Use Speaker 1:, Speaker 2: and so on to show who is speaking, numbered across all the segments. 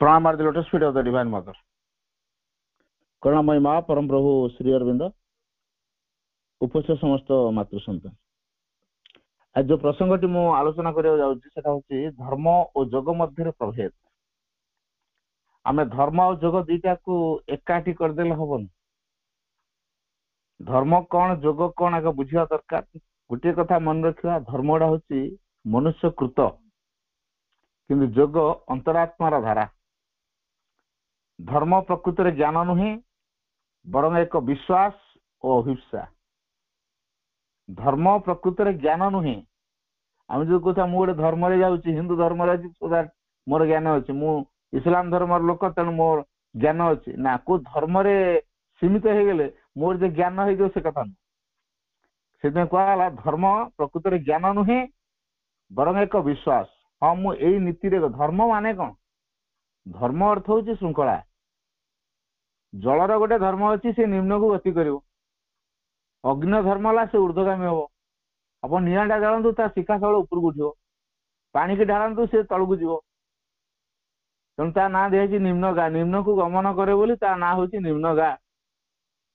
Speaker 1: प्रणाम are the lotus feet of the divine mother. करुणामयी माँ परम प्रभु श्री अरविंद उपस्थित समस्त मातृ सन्तान। आज जो प्रसंगटी मु आलोचना करिया जाउछि सेटा होछि धर्म और जोग मध्य प्रभेद। आमे धर्म और जोग दुईटा को एकाठी करदेले हबन। धर्म कौन जोग कौन आगे बुझिया दरकार। गोटे कथा मन रखिया, धर्मटा होछि मनुष्य कृत किंतु जोग अंतरात्मार धारा। धर्म प्रकृति रे ज्ञान नुहे बरং एक विश्वास और अहिंसा। धर्म प्रकृति रे ज्ञान नुहे। आम जो कथा मु गोटे धर्म रे जाउछि, हिंदू धर्म रे सो दैट मोर ज्ञान अछि, मु इस्लाम धर्म लोक तेणु मोर ज्ञान अछि ना। को धर्म रे सीमित हो गले मोर जे ज्ञान हो जो से कथा न। से कहला धर्म प्रकृति रे ज्ञान नुहे बरং एक विश्वास। हाँ मु एई नीति रे धर्म माने कौन? धर्म अर्थ होछि श्रृंखला। जलर गोटे धर्म अच्छी से निम्न को गति कर। अग्नि धर्म है से ऊर्ध्वगामी हम। आप निआटा जालू ता शिखा तल उपरक उठ। पानी की ढालतु से तलू जीव। तेणु ता ना दिखाई निम्न गा। निम्न को गमन करे बोली ता ना हूँ निम्न गा।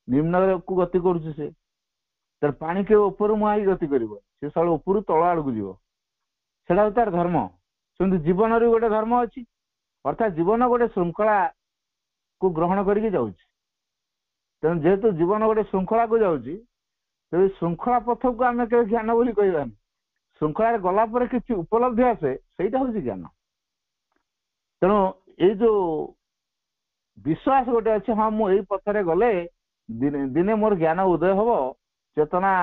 Speaker 1: निम्न को गति कर पानी के ऊपर मुहाई गति कर सब ऊपर तल आड़ को जीव। सेटा तार धर्म। सेमती जीवन गोटे धर्म अच्छी अर्थात जीवन गोटे श्रृंखला को ग्रहण करके जाउछि। तेणु जेहेतु जीवन गोटे श्रृंखला को जाउछि तेज श्रृंखला पथ को आम के ज्ञान बोली कहबानी। श्रृंखला गला पर किसी उपलब्धि आसे सहीटा हूँ ज्ञान। तेणु ये जो विश्वास गोटे अच्छे, हाँ मुझे पथरे गले दिने दिने मोर ज्ञान उदय हम, चेतना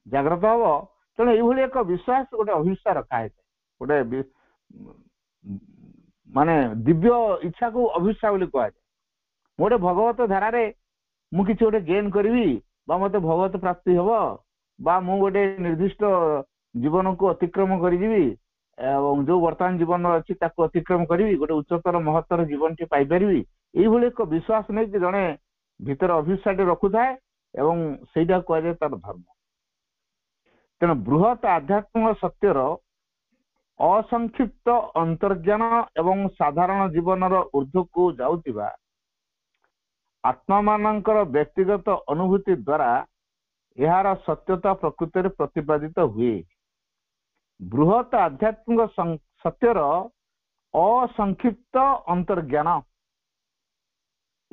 Speaker 1: जाग्रत हम। तेणु ये एक विश्वास गोटे अहिंसा रखा है। गोटे माने दिव्य इच्छा को अभिष्ठा बोली कह जाए। मोटे भगवत धारा मु किसी गोटे गेन करी मत भगवत प्राप्ति हम बा मु गोटे निर्दिष्ट जीवन को अतिक्रम करी जो वर्तमान जीवन अच्छी अतिक्रम करी गोटे उच्चतर महत्तर जीवन टी पाइपरि। ये एक विश्वास नहीं कि जड़े भितर अभिष्ठा रखु थाए से कह तार धर्म। तेणु बृहत आध्यात्मिक सत्यर असंक्षिप्त अंतर्ज्ञान एवं साधारण जीवन ऊर्ध्व को जाउतिबा आत्मा मानकर व्यक्तिगत अनुभूति द्वारा यार सत्यता प्रकृति में प्रतिपादित हुए। बृहत आध्यात्मिक सत्यर असंक्षिप्त अंतर्ज्ञान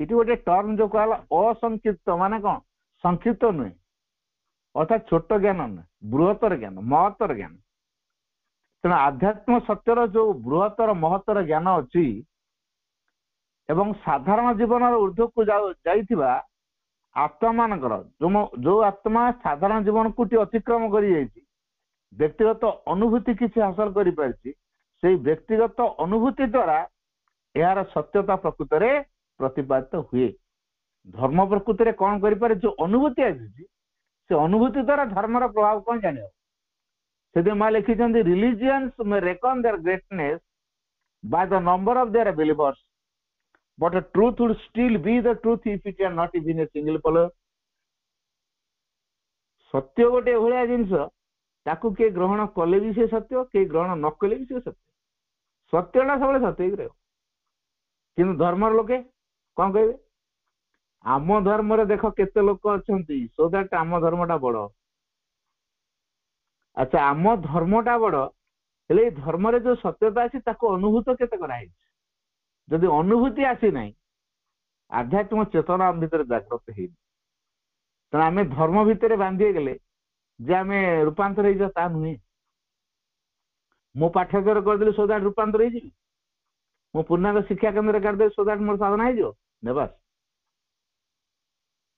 Speaker 1: ये गोटे टर्म जो कहला असंक्षिप्त माने कौन? संक्षिप्त नुहे अर्थात छोट ज्ञान नुहे, बृहत्तर ज्ञान महत्तर ज्ञान। तेना आध्यात्म सत्यर जो बृहत्तर महत्तर ज्ञान अच्छी एवं साधारण जीवन ऊर्ध्व को जाइथिबा आत्मा मानकर जो आत्मा साधारण जीवन को अतिक्रम करी व्यक्तिगत अनुभूति किसी हासिल करि पारिछि, से व्यक्तिगत अनुभूति द्वारा यार सत्यता प्रकृति में प्रतिपादित हुए। धर्म प्रकृति में कौन करें? जो अनुभूति आसी से अनुभूति द्वारा धर्मर प्रभाव कौन जान। से माँ लिखी religions may reckon their greatness by the number of their believers but the truth would still be the truth if it are not even a single follower। सत्य गोटे भाया जिनस ताकू किए ग्रहण कले भी से सत्य, किए ग्रहण न कले भी से सत्य। सत्यटा सब सत्य ही रहो। कि धर्म लोके कौन कहे? आम धर्म रे देख केते लोक अच्छी सो दैट आम धर्मटा बड़। अच्छा आम धर्मटा बड़ हेले धर्म रे जो सत्यता अच्छी ताको अनुभूत केते कराई। जदि अनुभूति आसी ना आध्यात्मिक चेतना आम भीतर जागृत है। तेना आम धर्म भितर बांधि गले जे आम रूपांतर हो नुहे। मो पाठ्यक्रम करदेली सो दैट रूपांतर हो। मो पूर्णांग शिक्षा केन्द्र करदे सो दैट मोर साधना हो नेबास।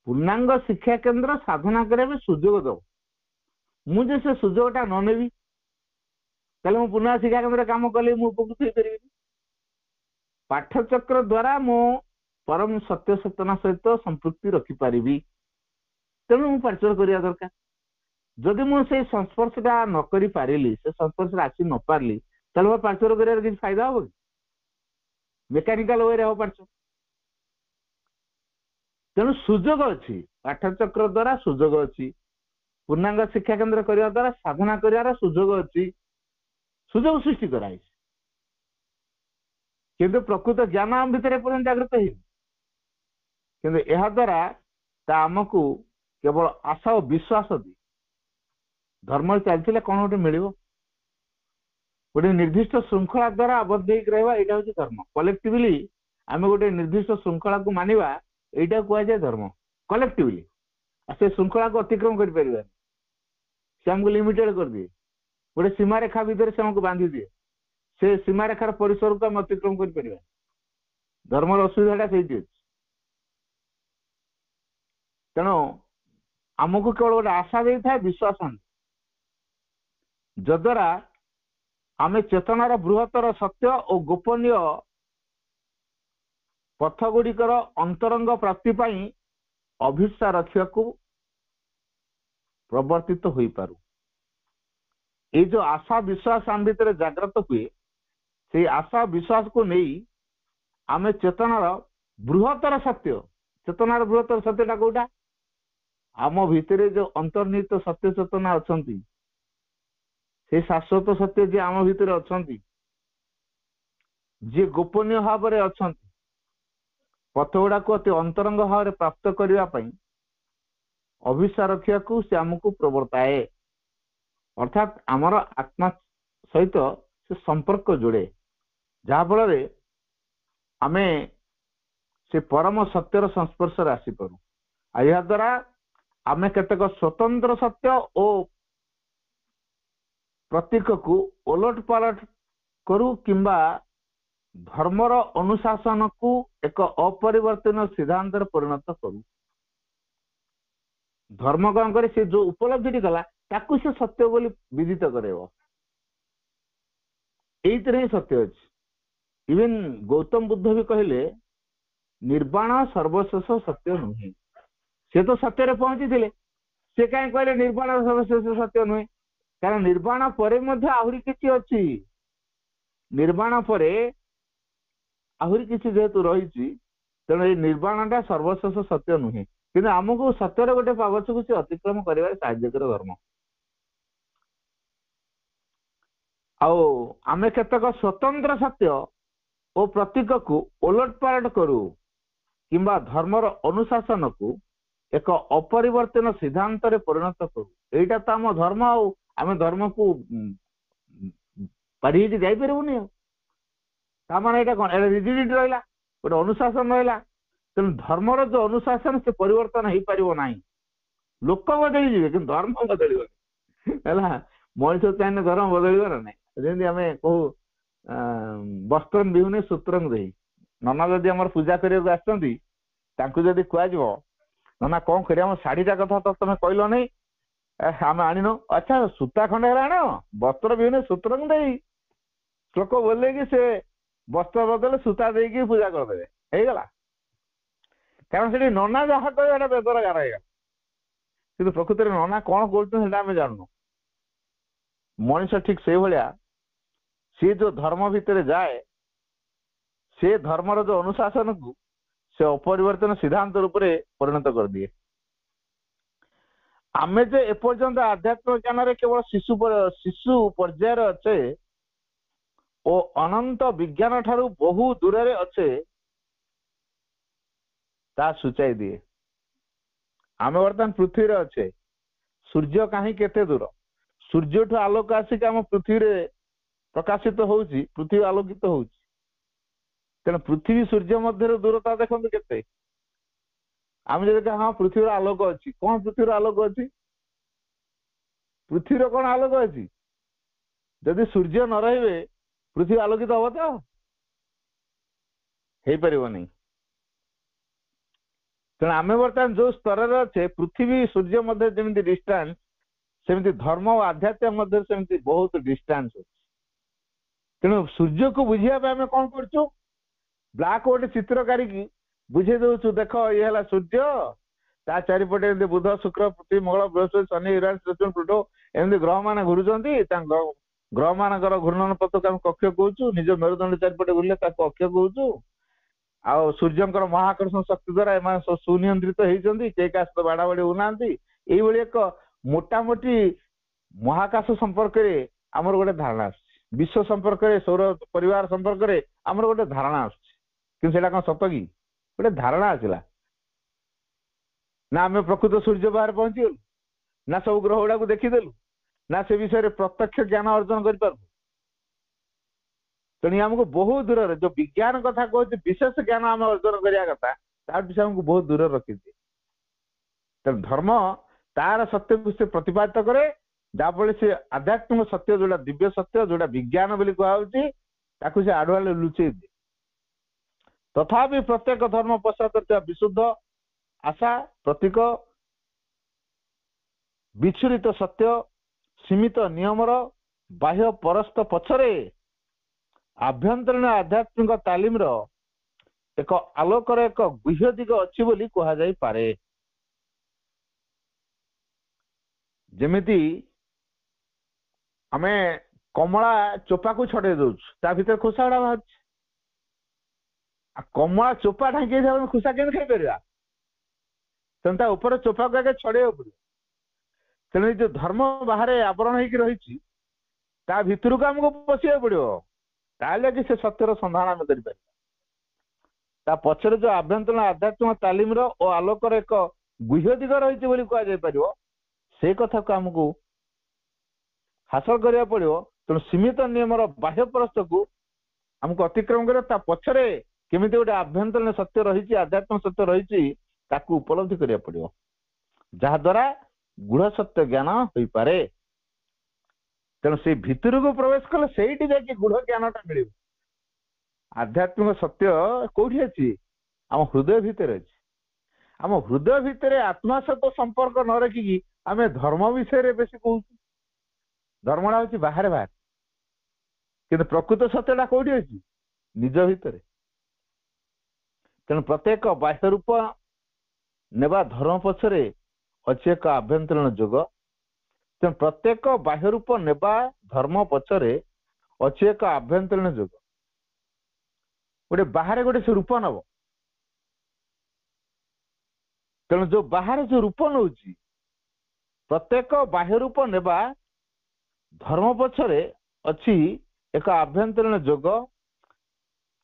Speaker 1: पूर्णांग शिक्षा केन्द्र साधना करने सुजोग दब। मुझे से सुजोगटा न नेबी ताले मो पूर्णांग शिक्षा केन्द्र काम कले मु उपकृत हो पारि। पाठचक्र द्वारा मो परम सत्य चेतना सहित संपृक्ति रखिपारि। तेणु मु पाठचक्र करिया दरकार। जदि मुझे संस्पर्शटा न करि पारिली, से संस्पर्श आसी न पारली ताले मोर पाठचक्र करिया किछि फायदा हो? मेकानिकल वे रे हो पाठचक्र। तेणु सुजोग अच्छी पाठचक्र द्वारा सुजोग अच्छी। पूर्णांग शिक्षा केन्द्र करने द्वारा साधना कर सुजोग अच्छी। सुजोग सृष्टि कराई। किंतु प्रकृत ज्ञान आम भितर पर्यंत जागृत है किंतु यह द्वारा आमको केवल आशा और विश्वास दिए धर्म चलते कौन गोटे मिल गोटे निर्दिष्ट श्रृंखला द्वारा आबद्ध रहा यहाँ हूँ धर्म कलेक्टिवली आम गोटे निर्दिष्ट श्रृंखला को मानिबा यहाँ कहुए धर्म कलेक्टिवली से श्रृंखला को अतिक्रम कर से आमको लिमिटेड कर दिए गोटे सीमारेखा भितर से आमको बांधी दिए से सीमारेखार परिसर को आम अतिक्रम कर धर्म असुविधा से तेणु आमको केवल गोटे आशा दे था विश्वास जद्वारा आमे चेतनार बृहत्तर सत्य और गोपनीय पथ गुड़िकर अंतरंग प्राप्ति पाई अभिष्ठा रखा प्रवर्तित हो पारू ये जो आशा विश्वास आम भीतर जागृत हुए से आशा विश्वास को नहीं आमे चेतनार बृहत्तर सत्य चेतनार बृहत्तर सत्यटा कौटा आम भितर जो अंतर्निहित सत्य चेतना अच्छा से शाश्वत सत्य जी आम भितर अच्छा जी गोपनीय भाव में अच्छा पथ गुड़ा को अति अंतरंग भाव में प्राप्त करने अभिष्ठा रखा से आमको प्रवर्ताए अर्थात आमर आत्मा सहित से संपर्क जोड़े जहाँफल आमे से परम सत्यर संस्पर्श आसीपरू आ द्वारा आमे केतेक स्वतंत्र सत्य और प्रतीक को ओलट पालट करू किंबा धर्मर अनुशासन को एक अपरिवर्तन सिद्धांत परिणत करू धर्म कौन करे से जो उपलब्धि कला ताकू से सत्य बोली विदित करेव यही सत्य अच्छे इवन गौतम बुद्ध भी कहले निर्वाण सर्वशेष सत्य नुहे से तो सत्य रे पहुंची थे से कहीं कहले निर्वाण सर्वशेष सत्य नुहे कारण निर्वाण परे मध्य आहुरी किछि अछि निर्वाण परे आहुरी किछि जेहेतु रही तेणु ये निर्वाणटा सर्वशेष सत्य नुहे कि आमको सत्यर गोटे पावच को से अतिक्रम कर साहाय्य कर धर्म आमे केतक स्वतंत्र सत्य और प्रतीक को ओलट पालट करू किंबा धर्मर अनुशासन को एक अपरिवर्तन सिद्धांत रे परिणत करू एटा तो आम धर्म आम धर्म को पारी जापरूनी तामान यहाँ कौन एटा रिजिडिटी रहा गोटे अनुशासन रहा तेणु धर्मर जो अनुशासन से परिवर्तन हो पार ना लोक बदली जी कि धर्म बदल मनुष्य चाहिए धर्म बदल ना जमी आम कहू वस्त्र विहुने सूत्र दे नना जदि आम पूजा करने आसती कह नना कौन कर शाढ़ीटा कथा तो तुम कहल नहीं आम आनिन अच्छा सूता खंडे आण वस्त्र विहुने सूत्र दे श्लोक बोले कि से वस्त्र बदले सूता देकी पूजा करदे हो गला कारण से नना जहाँ कह बेदर गार हो कि प्रकृत में नना कौन कर जानू मनीष ठीक से भाया सी जो धर्म भितर जाए से धर्मर जो अनुशासन को से अपरिवर्तन सिद्धांत रूप में परिणत कर दिए आमे जे एपर्यंत आध्यात्मिक ज्ञान केवल शिशु पर्यायर अच्छे और अनंत विज्ञान ठारू बहु दूर अच्छे ता सूचाई दिए आमे वर्तमान पृथ्वी रे अच्छे सूर्य कहीं केते दूर सूर्य ठू आलोक आसिक आम पृथ्वी रे प्रकाशित होउची पृथ्वी आलोकित होउची तेना पृथ्वी सूर्य मध्य दूरता देखो केते आम जब हाँ पृथ्वी आलोक अच्छी कौन पृथ्वी आलोक अच्छी पृथ्वी कौन आलोक अच्छी जदि सूर्य न रे पृथ्वी आलोकित हम तो हो पार नहीं तेणु आम बर्तमान जो स्तर अच्छे पृथ्वी सूर्य मध्य जमी डिस्टेंस सेमती धर्म और आध्यात्म मध्य सेमती बहुत डिस्टेंस अच्छे तेणु सूर्य को बुझापी आम कौन कर ब्लैक गोटे चित्रकारी की बुझे दौचु देख ये है सूर्य ता चारिपटे बुध शुक्र पृथ्वी मंगल बृहस्पति शनि यूरानस नेपच्यून प्लूटो एमती ग्रह मान घुरुंट ग्रह मान घूर्णन पथ को कक्ष कहूँ निज मेरुदंड चारिपटे बुले अक्ष कहूँ आ सूर्यंकर महाकर्षण शक्ति द्वारा एम सुनियंत्रित होती के क्या सहित बाड़ा बाड़ी होना ये एक मोटामोटी महाकाश संपर्क में आमर गोटे धारणा विश्व संपर्क सौर परिवार संपर्क आमर गोटे धारणा आसुला सत कि गोटे धारणा आसला ना आम प्रकृत सूर्य बाहर पहुंचीगलु ना सब ग्रह गुड़ा को देखीदेलु ना से विषय प्रत्यक्ष ज्ञान अर्जन कर तेणु आमको बहुत दूर जो विज्ञान कथा कहते विशेष ज्ञान आम अर्जन करने कथा तार विषय आमको बहुत दूर रखी दिए। तेणु धर्म तार सत्य को से प्रतिपादित करे जहाँफल से आध्यात्मिक सत्य जोड़ा दिव्य सत्य जोड़ा विज्ञान बोली कहु से आड़ुआ लुचेई दिए। तथापि प्रत्येक धर्म पश्चात विशुद्ध आशा प्रतीक विच्छुरित सत्य सीमित नियमर बाह्य परस्त पछरे आभ्यंतरीण आध्यात्मिक तालीम एक आलोकर एक गुह्य दिग अच्छी बोली कह जाई पारे। जेमिति आमे कमला चोपा को छड़े दउछ ता भीतर खोसा गुड़ा बाहर कमला चोपा ढांकी खोसा के खाई पार तेना ऊपर चोपा को आगे छड़े पड़े। तेणु जो धर्म बाहर आवरण होकर रही भितर को आमको पशिया पड़ो ताले कि से सत्यर संधान आम कर पचर जो आभ्यंतरीण आध्यात्मिक तालीम और आलोकर एक गुह्य दिग रही कह से कथा को आमको हासिल करा पड़ो। तेणु सीमित नियम बाह्य परस्त को आमको अतिक्रम कर पछरे केमी गोटे आभ्यंतरीण सत्य रही आध्यात्मिक सत्य रही उपलब्धि करा पड़ो जहाद्वारा गूढ़ सत्य ज्ञान हो पारे। तेणु से भितर को प्रवेश कले से जाकि गूढ़ ज्ञानटा मिल आध्यात्मिक सत्य कौटी अच्छी आम हृदय भितर अच्छी आम हृदय भितर आत्मा सहित संपर्क न रखिकी आम धर्म विषय बेस कहूँ धर्मटा हूँ बाहर बाहर कि प्रकृत सत्यटा कौटी अच्छी निज भितर। तेणु प्रत्येक बाह्य रूप नेबा धर्म पछरे अच्छी एक आभ्यंतरीण जोग तेणु प्रत्येक बाह्य रूप नेबा धर्म पछरे अच्छी एक आभ्यंतरीण जोग गोटे बाहर गोटे से रूप नब तेणु जो बाहर जो रूप नौ प्रत्येक बाह्य रूप नेबा धर्म पछरे अच्छी एक आभ्यंतरीण जोग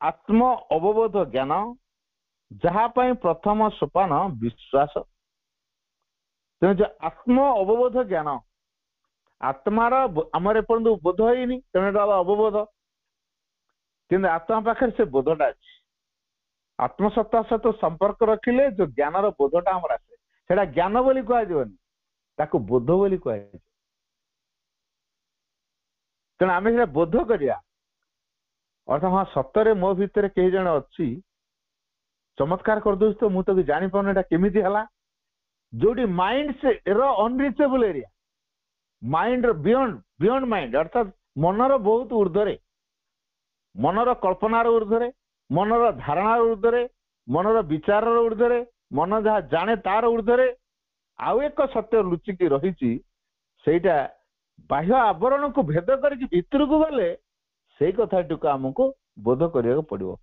Speaker 1: आत्म अवबोध ज्ञान जहाँ प्रथम सोपान विश्वास। तेणु जो आत्म अवबोध ज्ञान आत्मार आमर एपर्यंत बोध होनी तेणु अवबोध कि आत्मा पाखे से बोधटा अच्छी आत्मसत्ता सहित संपर्क रखिले जो ज्ञानर बोधटा आमर आसे सेटा ज्ञान बोली कहजनी ताकू बोध बोली कह। तेणु आम से बोध करिया अर्थात हाँ सतरे मो भितर कई जन अच्छी चमत्कार कर दो तो मुझे जानी पाऊना केमी है जोटी माइंड से unreachable area mind beyond beyond mind अर्थात मनर बहुत ऊर्ध्वे मनर कल्पनार ऊर्ध्वे मनर धारणार ऊर्ध्वे मनर विचार ऊर्ध्वे मन जहाँ जाने तार ऊर्ध्वे आउ एक सत्य लुचिकी रही बाह्य आवरण को भेद करके भितर को गले से कथाटी को आमको बोध करने पड़ो।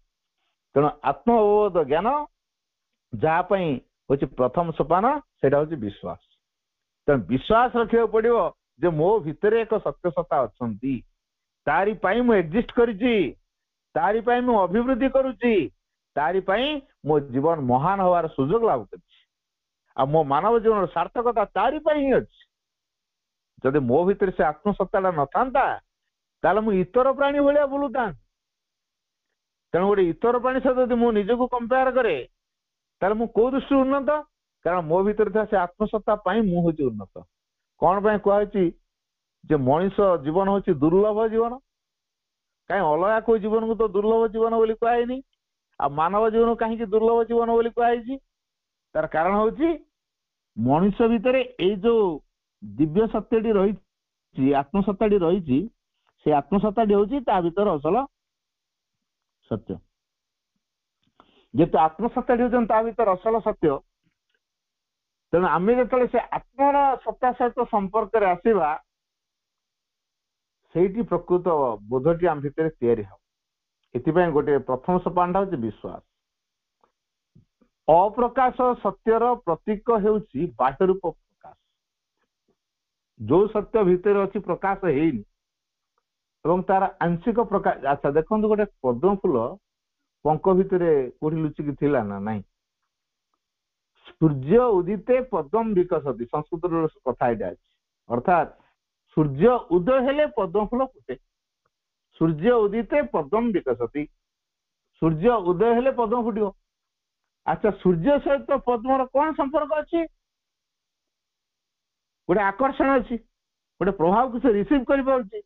Speaker 1: तेणु आत्म अवबोध ज्ञान जहाँपाई हूँ प्रथम सोपान से विश्वास। तेणु विश्वास रखा पड़ो जे मो भितर एक सत्य सत्ता अच्छा तारी पाई मु एक्जिस्ट करी तारी पाई मु अभिवृद्धि करुच्ची तारी पाई मो जीवन महान हवार सुजोग लाभ कर मो मानव जीवन सार्थकता तारी पाई ही अच्छी। जदि मो भितर से आत्मसत्ता न था मु इतर प्राणी भाया बुलू था। तेणु गोटे इतर प्राणी सहित मुझे निजक कंपेयर करे मु कौ दृष्टि उन्नत कारण मो भीतर था से आत्मसत्ता मुझे उन्नत। कौन पाई कहुची जे मनीष जीवन हूँ दुर्लभ जीवन कहीं अलग कोई जीवन को तो दुर्लभ जीवन बोली कहनी आ मानव जीवन कहीं दुर्लभ जीवन बोली कहुई तार कारण हूँ मनीष भितर ये जो दिव्य सत्यटी रही आत्मसत्ताटी रही से आत्मसत्ताटी हूँ भीतर असल सत्य जेहेतु आत्मसत्ताटी हूँ भीतर असल सत्य। तेणु आम जो से आत्मार सत्ता सहित संपर्क आसवा से प्रकृत बोधटी आम भितर या गोटे प्रथम सोपानटा हूँ विश्वास। अप्रकाश सत्यर प्रतीक हूँ बाह्य रूप प्रकाश जो सत्य भितर अच्छी प्रकाश है ଏବଂ ତାର ଆଂଶିକ ପ୍ରକାଶ। ଆଚ୍ଛା ଦେଖନ୍ତୁ, ଗୋଟେ ପଦ୍ମ ଫୁଲ ପଙ୍କ ଭିତରେ କୋଉଠି ଲୁଚିକି ଥିଲା ନା ନାଇଁ? ସୂର୍ଯ୍ୟ ଉଦିତେ ପଦ୍ମ ବିକଶତି, ସଂସ୍କୃତର କଥା ଏଇଟା ଅଛି। ଅର୍ଥାତ୍ ସୂର୍ଯ୍ୟ ଉଦୟ ହେଲେ ପଦ୍ମ ଫୁଲ ଫୁଟେ। ସୂର୍ଯ୍ୟ ଉଦିତେ ପଦ୍ମ ବିକଶତି, ସୂର୍ଯ୍ୟ ଉଦୟ ହେଲେ ପଦ୍ମ ଫୁଟିବ। ଆଚ୍ଛା, ସୂର୍ଯ୍ୟ ସହିତ ପଦ୍ମର କଣ ସମ୍ପର୍କ ଅଛି? ଗୋଟେ ଆକର୍ଷଣ ଅଛି, ଗୋଟେ ପ୍ରଭାବକୁ ସେ ରିସିଭ କରିପାରୁଛି,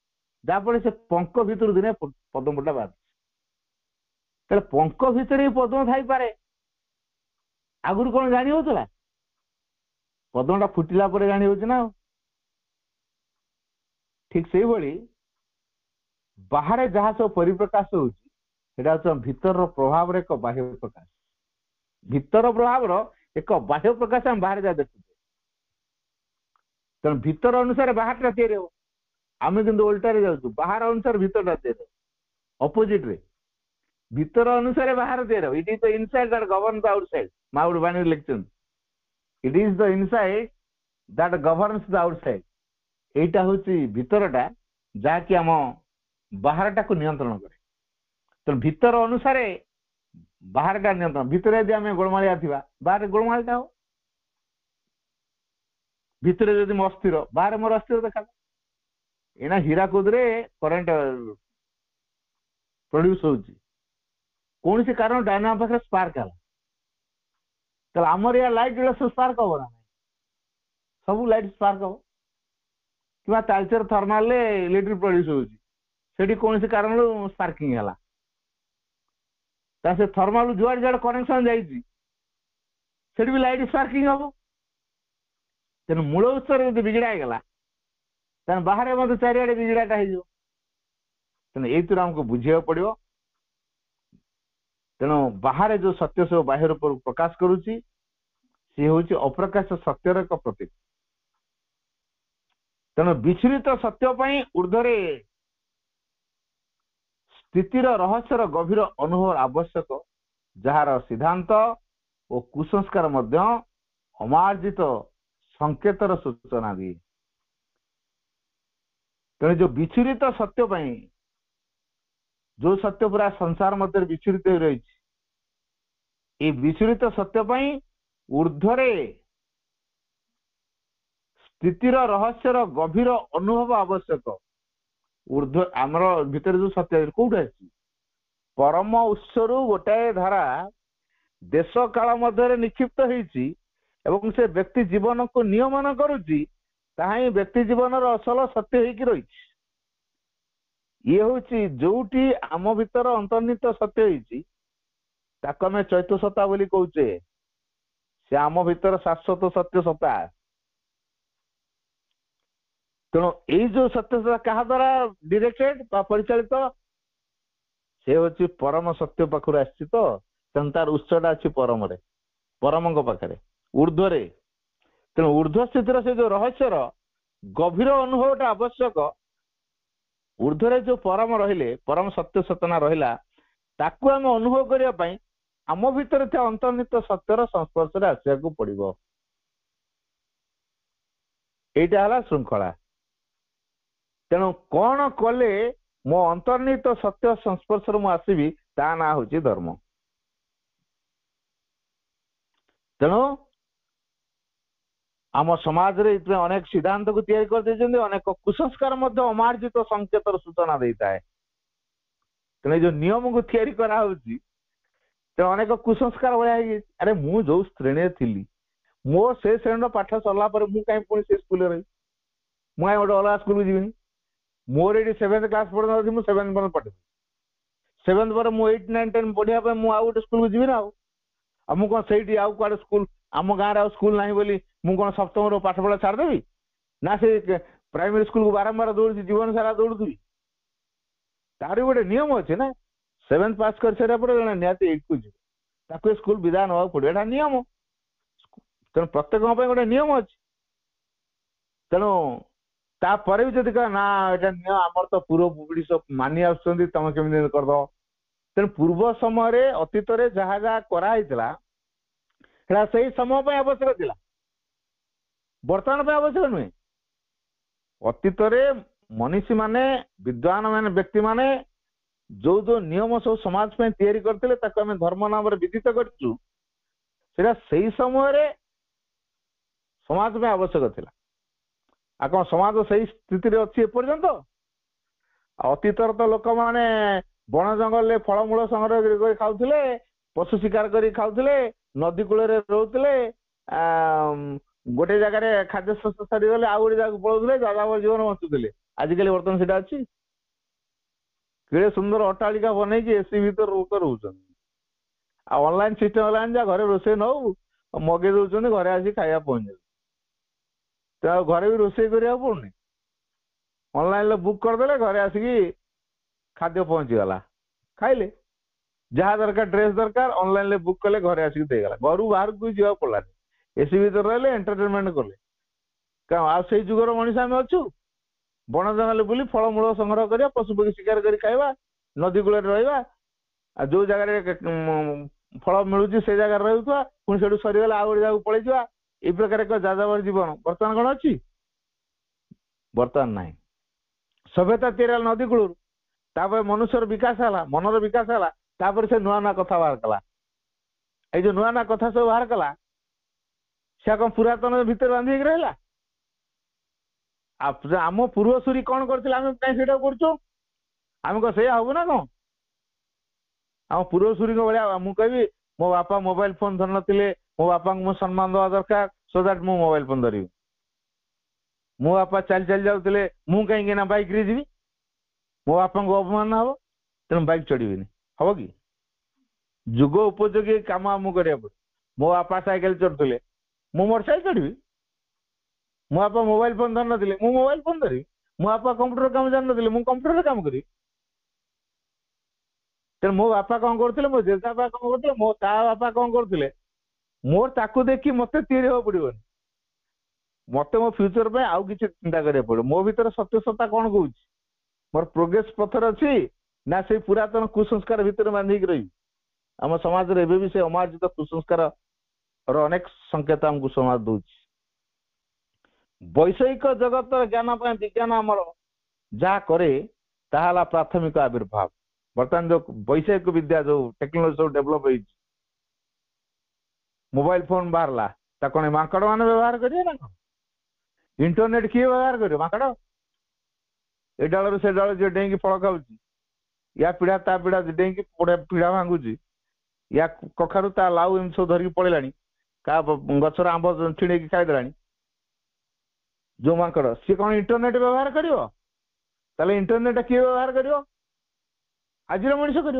Speaker 1: ଯାହାଫଳରେ ସେ ପଙ୍କ ଭିତରୁ ଦିନେ ପଦ୍ମ ଫୁଟା ବାହାରୁଛି। ତାହେଲେ ପଙ୍କ ଭିତରେ ବି ପଦ୍ମ ଥାଇପାରେ। ଆଗରୁ କଣ ଜାଣି ହଉଥିଲା? ପଦ୍ମଟା ଫୁଟିଲା ପରେ ଜାଣି ହଉଛି ନା। ଠିକ ସେଇଭଳି ବାହାରେ ଯାହା ସବୁ ପରିପ୍ରକାଶ ହଉଛି, ସେଟା ହଉଛି ଭିତରର ପ୍ରଭାବର ଏକ ବାହ୍ୟ ପ୍ରକାଶ। ଭିତର ପ୍ରଭାବର ଏକ ବାହ୍ୟ ପ୍ରକାଶ ଆମେ ବାହାରେ ଯାହା ଦେଖୁଛେ। ତେଣୁ ଭିତର ଅନୁସାରେ ବାହାରଟା ତିଆରି ହବ। ଆମେ କିନ୍ତୁ ଓଲଟାରେ ଯାଉଛୁ, ବାହାର ଅନୁସାରେ ଭିତରଟା ତିଆରି ହବ। ଅପୋଜିଟ ରେ ଭିତର ଅନୁସାରେ ବାହାର ତିଆରି ହବ। It is the inside that governs the outside. ମାଉଡ ବାଣୀ ଲେଖିଛନ୍ତି, it is the inside that governs the outside. ଏଇଟା ହଉଛି ଭିତରଟା, ଯାହାକି ଆମ ବାହାରଟାକୁ ନିୟନ୍ତ୍ରଣ କରେ। ତେଣୁ ଭିତର ଅନୁସାରେ ବାହାରଟା ନିୟନ୍ତ୍ରଣ। ଭିତରେ ଯଦି ଆମେ ଗୋଳମାଳିଆ ଥିବା, ବାହାରେ ଗୋଳମାଳିଆ ହବ। ଭିତରେ ଯଦି ମୁଁ ଅସ୍ଥିର, ବାହାରେ ମୋର ଅସ୍ଥିର ଦେଖାଯାଏ। ଏଇନା ହୀରାକୁଦରେ କରେଣ୍ଟ ପ୍ରଡ୍ୟୁସ ହଉଛି, କୌଣସି କାରଣ ଡାଇନାମୋ ପାଖରେ ସ୍ପାର୍କ ହେଲା। ତାହେଲେ ଆମର ୟା ଲାଇଟ୍ ଗୁଡା ସବୁ ସ୍ପାର୍କ ହବ ନା? ସବୁ ଲାଇଟ୍ ସ୍ପାର୍କ ହବ। କିମ୍ବା ତାଳଚେର ଥର୍ମାଲରେ ଇଲେକ୍ଟ୍ରିକ ପ୍ରଡ୍ୟୁସ ହଉଛି, ସେଠି କୌଣସି କାରଣରୁ ସ୍ପାର୍କିଂ ହେଲା। ତା ସେ ଥର୍ମାଲ ଯୁଆଡେ ଯୁଆଡେ କନେକ୍ସନ ଯାଇଛି, ସେଠି ବି ଲାଇଟ୍ ସ୍ପାର୍କିଂ ହବ। ତେଣୁ ମୂଳ ଉତ୍ସରେ ଯଦି ବିଗିଡା ହେଇଗଲା, ତାହେଲେ ବାହାରେ ମଧ୍ୟ ଚାରିଆଡେ ବିଗିଡାଟା ହେଇଯିବ। ତେଣୁ ଏଇଥିରୁ ଆମକୁ ବୁଝିବାକୁ ପଡିବ। ତେଣୁ ବାହାରେ ଯୋଉ ସତ୍ୟ ସବୁ ବାହ୍ୟ ରୂପରୁ ପ୍ରକାଶ କରୁଛି, ସିଏ ହଉଛି ଅପ୍ରକାଶ ସତ୍ୟର ଏକ ପ୍ରତୀକ। ତେଣୁ ବିଚ୍ଛୁରିତ ସତ୍ୟ ପାଇଁ ଉର୍ଦ୍ଧ୍ୱରେ ସ୍ଥିତିର ରହସ୍ୟର ଗଭୀର ଅନୁଭବ ଆବଶ୍ୟକ, ଯାହାର ସିଦ୍ଧାନ୍ତ ଓ କୁସଂସ୍କାର ମଧ୍ୟ ଅମାର୍ଜିତ ସଂକେତର ସୂଚନା ଦିଏ। ତେଣୁ ଯୋଉ ବିଚ୍ଛୁରିତ ସତ୍ୟ ପାଇଁ, ଯୋଉ ସତ୍ୟ ପୁରା ସଂସାର ମଧ୍ୟରେ ବିଚ୍ଛୁରିତ ହୋଇ ରହିଛି, এই ବିଚ୍ଛୁରିତ ସତ୍ୟ ପାଇଁ ଉର୍ଦ୍ଧ୍ୱରେ ସ୍ଥିତିର ରହସ୍ୟର ଗଭୀର ଅନୁଭବ ଆବଶ୍ୟକ। ଉର୍ଦ୍ଧ୍ୱ ଆମର ଭିତରେ ଯୋଉ ସତ୍ୟ କୋଉଠି ଆସିଛି? ପରମ ଉତ୍ସରୁ ଗୋଟାଏ ଧାରା ଦେଶ କାଳ ମଧ୍ୟରେ ନିକ୍ଷିପ୍ତ ହେଇଛି ଏବଂ ସେ ବ୍ୟକ୍ତି ଜୀବନକୁ ନିୟମନ କରୁଛି, ତାହା ହିଁ ବ୍ୟକ୍ତି ଜୀବନର ଅସଲ ସତ୍ୟ ହେଇକି ରହିଛି। ଇଏ ହଉଛି ଯୋଉଠି ଆମ ଭିତର ଅନ୍ତର୍ନିହିତ ସତ୍ୟ ହେଇଛି, ତାକୁ ଆମେ ଚୈତ୍ୟ ସତ୍ତା ବୋଲି କହୁଛେ। ସେ ଆମ ଭିତର ଶାଶ୍ୱତ ସତ୍ୟ ସତ୍ତା। ତେଣୁ ଏଇ ଯୋଉ ସତ୍ୟ ସତ୍ତା କାହା ଦ୍ୱାରା ଡିରେକ୍ଟେଡ ବା ପରିଚାଳିତ? ସେ ହଉଛି ପରମ ସତ୍ୟ ପାଖରୁ ଆସିଛି। ତ ତେଣୁ ତାର ଉତ୍ସଟା ଅଛି ପରମରେ, ପରମଙ୍କ ପାଖରେ, ଉର୍ଦ୍ଧ୍ୱରେ। ତେଣୁ ଉର୍ଦ୍ଧ୍ୱ ସ୍ଥିତିର ସେ ଯୋଉ ରହସ୍ୟର ଗଭୀର ଅନୁଭବଟା ଆବଶ୍ୟକ। ଉର୍ଦ୍ଧ୍ୱରେ ଯୋଉ ପରମ ରହିଲେ, ପରମ ସତ୍ୟ ସତନା ରହିଲା, ତାକୁ ଆମେ ଅନୁଭବ କରିବା ପାଇଁ ଆମ ଭିତରେ ଥିବା ଅନ୍ତର୍ନିହିତ ସତ୍ୟର ସଂସ୍ପର୍ଶରେ ଆସିବାକୁ ପଡିବ। ଏଇଟା ହେଲା ଶୃଙ୍ଖଳା। ତେଣୁ କଣ କଲେ ମୋ ଅନ୍ତର୍ନିହିତ ସତ୍ୟ ସଂସ୍ପର୍ଶରେ ମୁଁ ଆସିବି, ତା ନାଁ ହଉଛି ଧର୍ମ। ତେଣୁ ଆମ ସମାଜରେ ଏଥିପାଇଁ ଅନେକ ସିଦ୍ଧାନ୍ତକୁ ତିଆରି କରିଦେଇଛନ୍ତି, ଅନେକ କୁସଂସ୍କାର ମଧ୍ୟ ଅମାର୍ଜିତ ସଂକେତର ସୂଚନା ଦେଇଥାଏ। ତେଣୁ ଏଇ ଯୋଉ ନିୟମକୁ ତିଆରି କରାହଉଛି, ତେଣୁ ଅନେକ କୁସଂସ୍କାର ଭଳିଆ ହେଇଯାଇଛି। ଆରେ ମୁଁ ଯୋଉ ଶ୍ରେଣୀରେ ଥିଲି, ମୋ ସେ ଶ୍ରେଣୀର ପାଠ ସରିଲା ପରେ ମୁଁ କାହିଁ ପୁଣି ସେ ସ୍କୁଲରେ ରହିବି? ମୁଁ କାହିଁ ଗୋଟେ ଅଲଗା ସ୍କୁଲକୁ ଯିବିନି? ମୋର ଏଠି 7th କ୍ଲାସ ପର୍ଯ୍ୟନ୍ତ ଅଛି, ମୁଁ 7th ପର୍ଯ୍ୟନ୍ତ ପାଠ, 7th ପରେ ମୁଁ 8, 9, 10 ପଢିବା ପାଇଁ ମୁଁ ଆଉ ଗୋଟେ ସ୍କୁଲକୁ ଯିବି ନା। ଆଉ ମୁଁ କଣ ସେଇଠି ଆଉ କୁଆଡେ ସ୍କୁଲ, ଆମ ଗାଁରେ ଆଉ ସ୍କୁଲ ନାହିଁ ବୋଲି ମୁଁ କଣ ସପ୍ତମରୁ ପାଠ ପଢା ଛାଡ଼ିଦେବି? ନା ସେ ପ୍ରାଇମେରୀ ସ୍କୁଲକୁ ବାରମ୍ବାର ଦୌଡୁଛି, ଜୀବନ ସାରା ଦୌଡୁଥିବି? ତାର ଗୋଟେ ନିୟମ ଅଛି ନା। 7th ପାସ୍ କରିସାରିବା ପରେ ଜଣେ ନିହାତି 8 କୁ ଯିବ, ତାକୁ ଏ ସ୍କୁଲ ବିଦାୟ ନେବାକୁ ପଡିବ, ଏଟା ନିୟମ। ତେଣୁ ପ୍ରତ୍ୟେକଙ୍କ ପାଇଁ ଗୋଟେ ନିୟମ ଅଛି। ତେଣୁ ତାପରେ ବି ଯଦି କହ ନା ଏଟା ନିୟମ, ଆମର ତ ପୂର୍ବ ପିଢି ସବୁ ମାନି ଆସୁଛନ୍ତି, ତମେ କେମିତି କରିଦବ? ତେଣୁ ପୂର୍ବ ସମୟରେ ଅତୀତରେ ଯାହା ଯାହା କରାହେଇଥିଲା, ସେଟା ସେଇ ସମୟ ପାଇଁ ଆବଶ୍ୟକ ଥିଲା, ବର୍ତ୍ତମାନ ପାଇଁ ଆବଶ୍ୟକ ନୁହେଁ। ଅତୀତରେ मनीषी माने विद्वान माने व्यक्ति माने जो जो नियम सब समाज में तैयारी करते आम धर्म नाम विदित करचु से समय रे समाज में आवश्यक थिला। आ कौन समाज सही स्थिति अच्छी एपर्यंत अतीतर तो लोक माने बण जंगल फलमूल संग्रह कर खाऊले, पशु शिकार कर खाऊले, नदी कूल रोते, गोटे जगह खाद्य शस्य सारीगले आउ गोटे जगह पलाऊे जादा जीवन बंचुले। आजिकल बर्तमान सीटा अच्छी कि सुंदर अट्टालिका बनई एसी भीतर लोक रोच ऑनलाइन सिस्टम है घरे रोसे नौ मगे दौरान घरे आसिक खाया पहुंच जाए घरे भी रोसे करा पड़ुनी ऑनलाइन बुक करदे घरे आसिक खाद्य पहुंची गला खाइले जहाँ दरकार ड्रेस दरकार ऑनलाइन बुक कले घरे आसिक देगला घर बाहर को जावा पड़ानी एसी भीतर रही एंटरटेनमेंट कले क्या आ से जुगर मनीष आम अच्छु बण जंगल बुली फलमूल संग्रह करिया पशु पक्षी शिकार कर खाଇବା नदी कूल रहा जो जगह फल मिलूँ से जगह रहा पुणी से सरीगला आउ गोटे जगह पलि जा ये प्रकार एक जाजावर जीवन बर्तमान कौन अच्छी बर्तमान ना सभ्यता तैयारी नदी कूल तापर मनुष्यर विकास है मनर विकास है से नुआ नुआ कथा बाहर कला ये जो नुआ नुआ कथा सब बाहर कला से कौन पुरातन भितर बांधिक रहा आम पूर्वसूरी कौन करते आम कहीं आम कौन से हबू ना कौन आम पूर्वसूरी भाया मुझे कहि मो बापा मोबाइल फोन धर नी मो बापा को सम्मान दवा दरकार सो दैट मु मोबाइल फोन धरबी मो बापा चल चल जाऊे मु कहीं बैक रे जी मो बापा को अपमान हम तेणु बैक चढ़ी हम कि जुग उपयोगी कम आम करा पड़े मो बापा साइकेल चढ़ुले मु मोटरसाइकेल चढ़ी मो बापा मोबाइल फोन धर नी मु मोबाइल फोन धरबी मो बापा कंप्यूटर काम जान नी मु कंप्यूटर काम करी तेणु मो बापा कौन करते मो जेजेबापा कौन करते मो ता बापा कौन करते मोर ताकू देखी मत तैयारी होगा पड़ोनी मत मो फ्यूचर पे आउ कि चिंता करा पड़ो मो भीतर सत्यसता कौन कौच मोर प्रोग्रेस पथर अच्छी ना से पुरातन कुसंस्कार भितर बांधिक रही आम समाज रे भी से अमार्जित कुसंस्कार अनेक संकेत आमको समाज दौर वैषयिक जगत ज्ञान विज्ञान आमर जहाँ करे ताला प्राथमिक आविर्भाव बर्तमान जो वैषयिक विद्या जो टेक्नोलोजी सब डेभलप हो मोबाइल फोन बाहरला कौन माकड़ मैंने व्यवहार करेंगे ना कौन इंटरनेट किए व्यवहार कर माकड़ ए डाल से डाल जी डेंगी फल खाऊ या पीढ़ा ता पीढ़ा डेंगी पीढ़ा भांगुची या कखारू ता लाउ एम सब धरिकी पड़ेला क्या गचर आंब छिड़े खाईदेला जो माकड़ सी कौन इंटरनेट व्यवहार कर इंटरनेट किए व्यवहार कर आज मनीष कर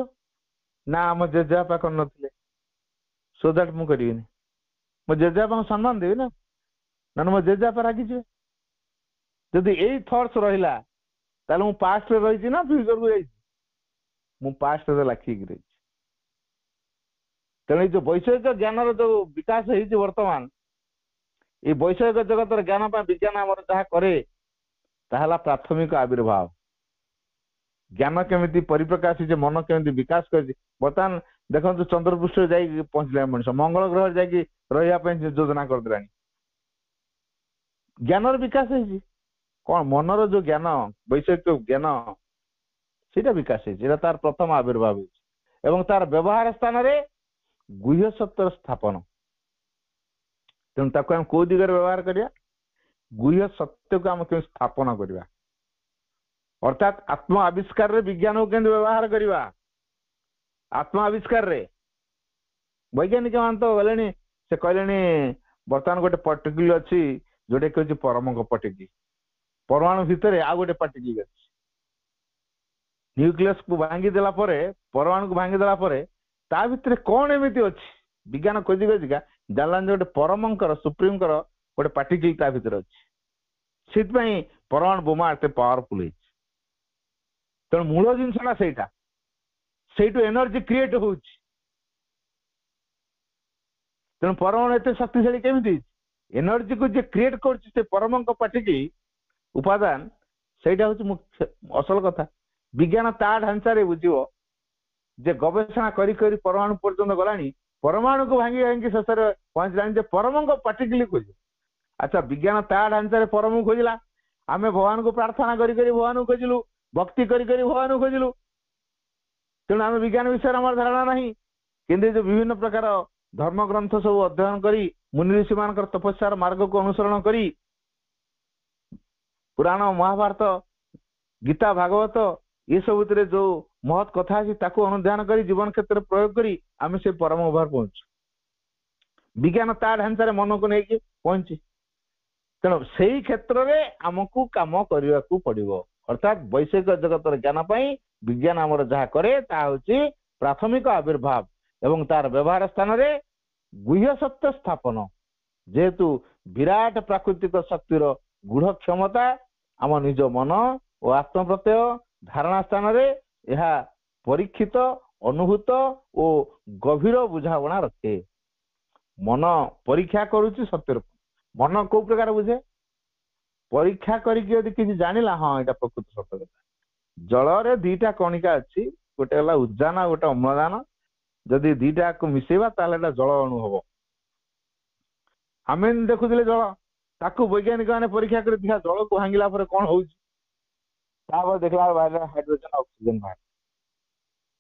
Speaker 1: ना आम जेजेबापा कर नथिले सो दैट मु करी मो जेजेबापा सम्मान देवी ना ना मो जेजेबापा रागी जदि यही थट्स रहा ताले मु पास्ट रे रही ना फ्यूचर को जाइए मु पास्ट रे लाखिक रही तेणु जो वैषयिक ज्ञान जो विकास होती वर्तमान ये वैषयिक जगत ज्ञान विज्ञान आम जहाँ करे ताला प्राथमिक आविर्भाव ज्ञान केमी परिप्रकाश जे मन केमी विकास कर बर्तमान देखो चंद्रपृष्ठ जाकि पहुंचला मनुष्य मंगल ग्रह जाकि रहा योजना करदे ज्ञान विकास है कौन मनर जो ज्ञान वैषयिक ज्ञान से विकास है तार प्रथम आविर्भाव एवं तार व्यवहार स्थान रे गुह्य सत्तर स्थापन तेणु आम कौ दिगरे व्यवहार करिया गुह्य सत्य को आम क्यों स्थापन करवा अर्थात आत्म आविष्कार रे विज्ञान को केंद्र व्यवहार करवा आत्म आविष्कार रे वैज्ञानिक मान तो गले से कहले बर्तमान गोटे पार्टिकल अच्छी जोटे कहूँ परम पार्टिकल परमाणु भितर आ गोटे पार्टिकल अच्छी न्यूक्लियस को भांगी देला परे परमाणु को भांगी देला परे ता भितर कौन एमती अच्छी विज्ञान खोजी खोजिका जानला गोटे परमंकर सुप्रीमकर गोटे पार्टिकल ता भितर अच्छी से परमाणु बोमा एत पावरफुल है तेणु मूल जिनसा से एनर्जी क्रिएट हो तेणु परमाणु एत शक्तिशाली केमी एनर्जी को जे क्रिएट कर परम पार्टिकल उपादान से मुख्य असल कथा विज्ञान ता ढांचा बुझे जे गवेषणा करी परमाणु पर्यटन गला परमाणु को भांगी भांगी शेष में पहुंचला परम पार्टिकल खोज अच्छा विज्ञान ता ढांचा परम खोजला आमे भगवान को प्रार्थना करी करी भगवान को खोजिलु, भक्ति करी करी भगवान को खोजिलु। तेणु आम विज्ञान विषय आम धारणा नहीं, किंतु जो विभिन्न प्रकार धर्म ग्रंथ सब अध्ययन करी मुनि ऋषि मान तपस्यार मार्ग को अनुसरण करी पुराण महाभारत गीता भागवत ये सब जो महत् कथा अच्छी ताकू अनुध्यान करी जीवन क्षेत्र में प्रयोग करी आम से परम उभार पहुंचु। विज्ञान ता ढांचार मन को लेकिन पहुंची। तेणु से क्षेत्र में आमको काम करने को पड़ो, अर्थात वैषयिक जगतर ज्ञान पाई विज्ञान आमर जहाँ करे ता हूँ प्राथमिक आविर्भाव एवं तार व्यवहार स्थान रे गुह्य सत्य स्थापन। जेहेतु विराट प्राकृतिक शक्तिर गूढ़ क्षमता आम निज मन और आत्म प्रत्यय धारणा स्थान रे यह परीक्षित अनुभूत और गभीर बुझावना रखे। मन परीक्षा करुच्ची सत्य मन को प्रकार बुझे परीक्षा करके किसी जानिला हाँ यहाँ प्रकृत सत्य कथा। जल रे दीटा कणिका अच्छी, गोटे है उद्जान गोटे अम्लजान। जदि दीटा को मिसेबा ताले जल अणु हम। आम देखुले जल ताकू वैज्ञानिक मैंने परीक्षा कर जल को भांगिला कौन हो देखला बाहर हाइड्रोजन ऑक्सीजन बाहर।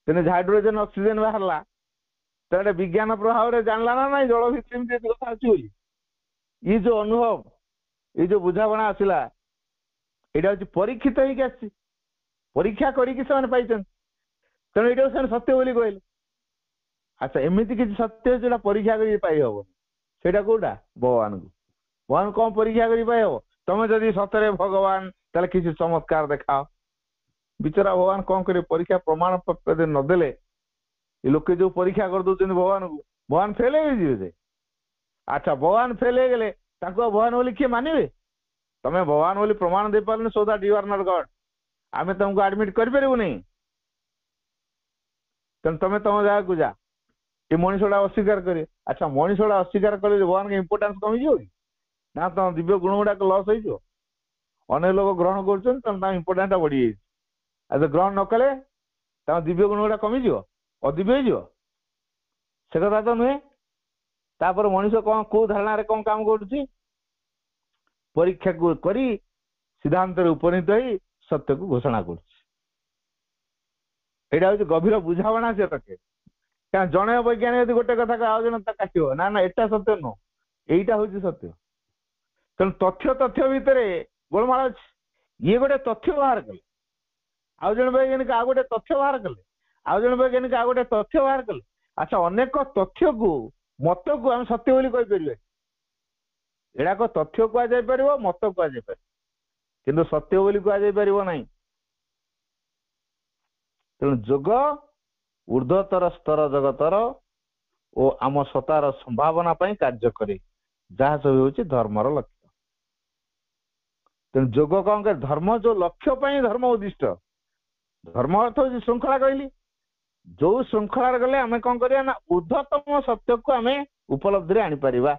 Speaker 1: तेने हाइड्रोजन ऑक्सीजन बाहरला तो विज्ञान प्रभाव रे जानला ना नहीं जल भितर कथा अच्छी। ये जो अनुभव ये जो बुझावना आसला यहाँ हूँ परीक्षित हो परीक्षा करी तेणु ये सत्य बोली कहले। अच्छा एमती किसी सत्य जो परीक्षा कर पाइब से कौटा भगवान को भगवान कौन परीक्षा कर पाइब। तुम जदि सतरे भगवान ताले किसी चमत्कार देखाओ बिचरा भगवान कौन करे परीक्षा प्रमाण पत्र नदेले लोके जो परीक्षा कर दौरान भगवान को भगवान फेल हो। अच्छा भगवान फेल हो गले भगवान बोली किए मानवे तमें भगवान बोली प्रमाण दे पारे so that you are not God आमे तुमको एडमिट करूँ नहीं। तेणु तुम तुम जगह को जा ये मनीषा अस्वीकार करे। अच्छा मनीषा अस्वीकार कले भगवान के इम्पोर्टान्स कमिज ना तुम दिव्य गुण गुड़ाक लस हो अनेक लोग ग्रहण कर इम्पोर्टान्स बढ़ी जाए ग्रहण न कले दिव्य गुण गुड़ा कमिज अदिव्य हो से कथा तो नुहे। तापर मनीष कौन कौ धारणा कौन काम कर परीक्षा को करी सिद्धांत उपनीत हो सत्य को घोषणा कर गभीर बुझावना से रखे। क्या जड़े वैज्ञानिक गोटे कथा आज जन काटो ना ना एटा सत्य नुह यहीटा हूँ सत्य। तेणु तथ्य तथ्य भितर गोलमाल अच्छी। ये गोटे तथ्य बाहर कले आउ जन वैज्ञानिक आ गोटे तथ्य बाहर कले आउ जन वैज्ञानिक आ गोटे तथ्य बाहर कले। अच्छा अनेक तथ्य को मत को आम सत्य बोली कहीपर एड़ा को तथ्य कहुपर मत कहुपर किंतु सत्य बोली कहुपर ना। तेणु जोग ऊर्ध्वतर स्तर जगतर और आम सतार संभावना कार्य करे जहाँ सब हूँ धर्मर लक्ष्य। तेणु जोग कौन कर धर्म जो लक्ष्य धर्म उद्दिष्ट धर्म अर्थ हूँ श्रृंखला कहली जो श्रृंखला गले आम कौन करना ऊर्ध्वतम सत्य को आम उपलब्धि आनीपर।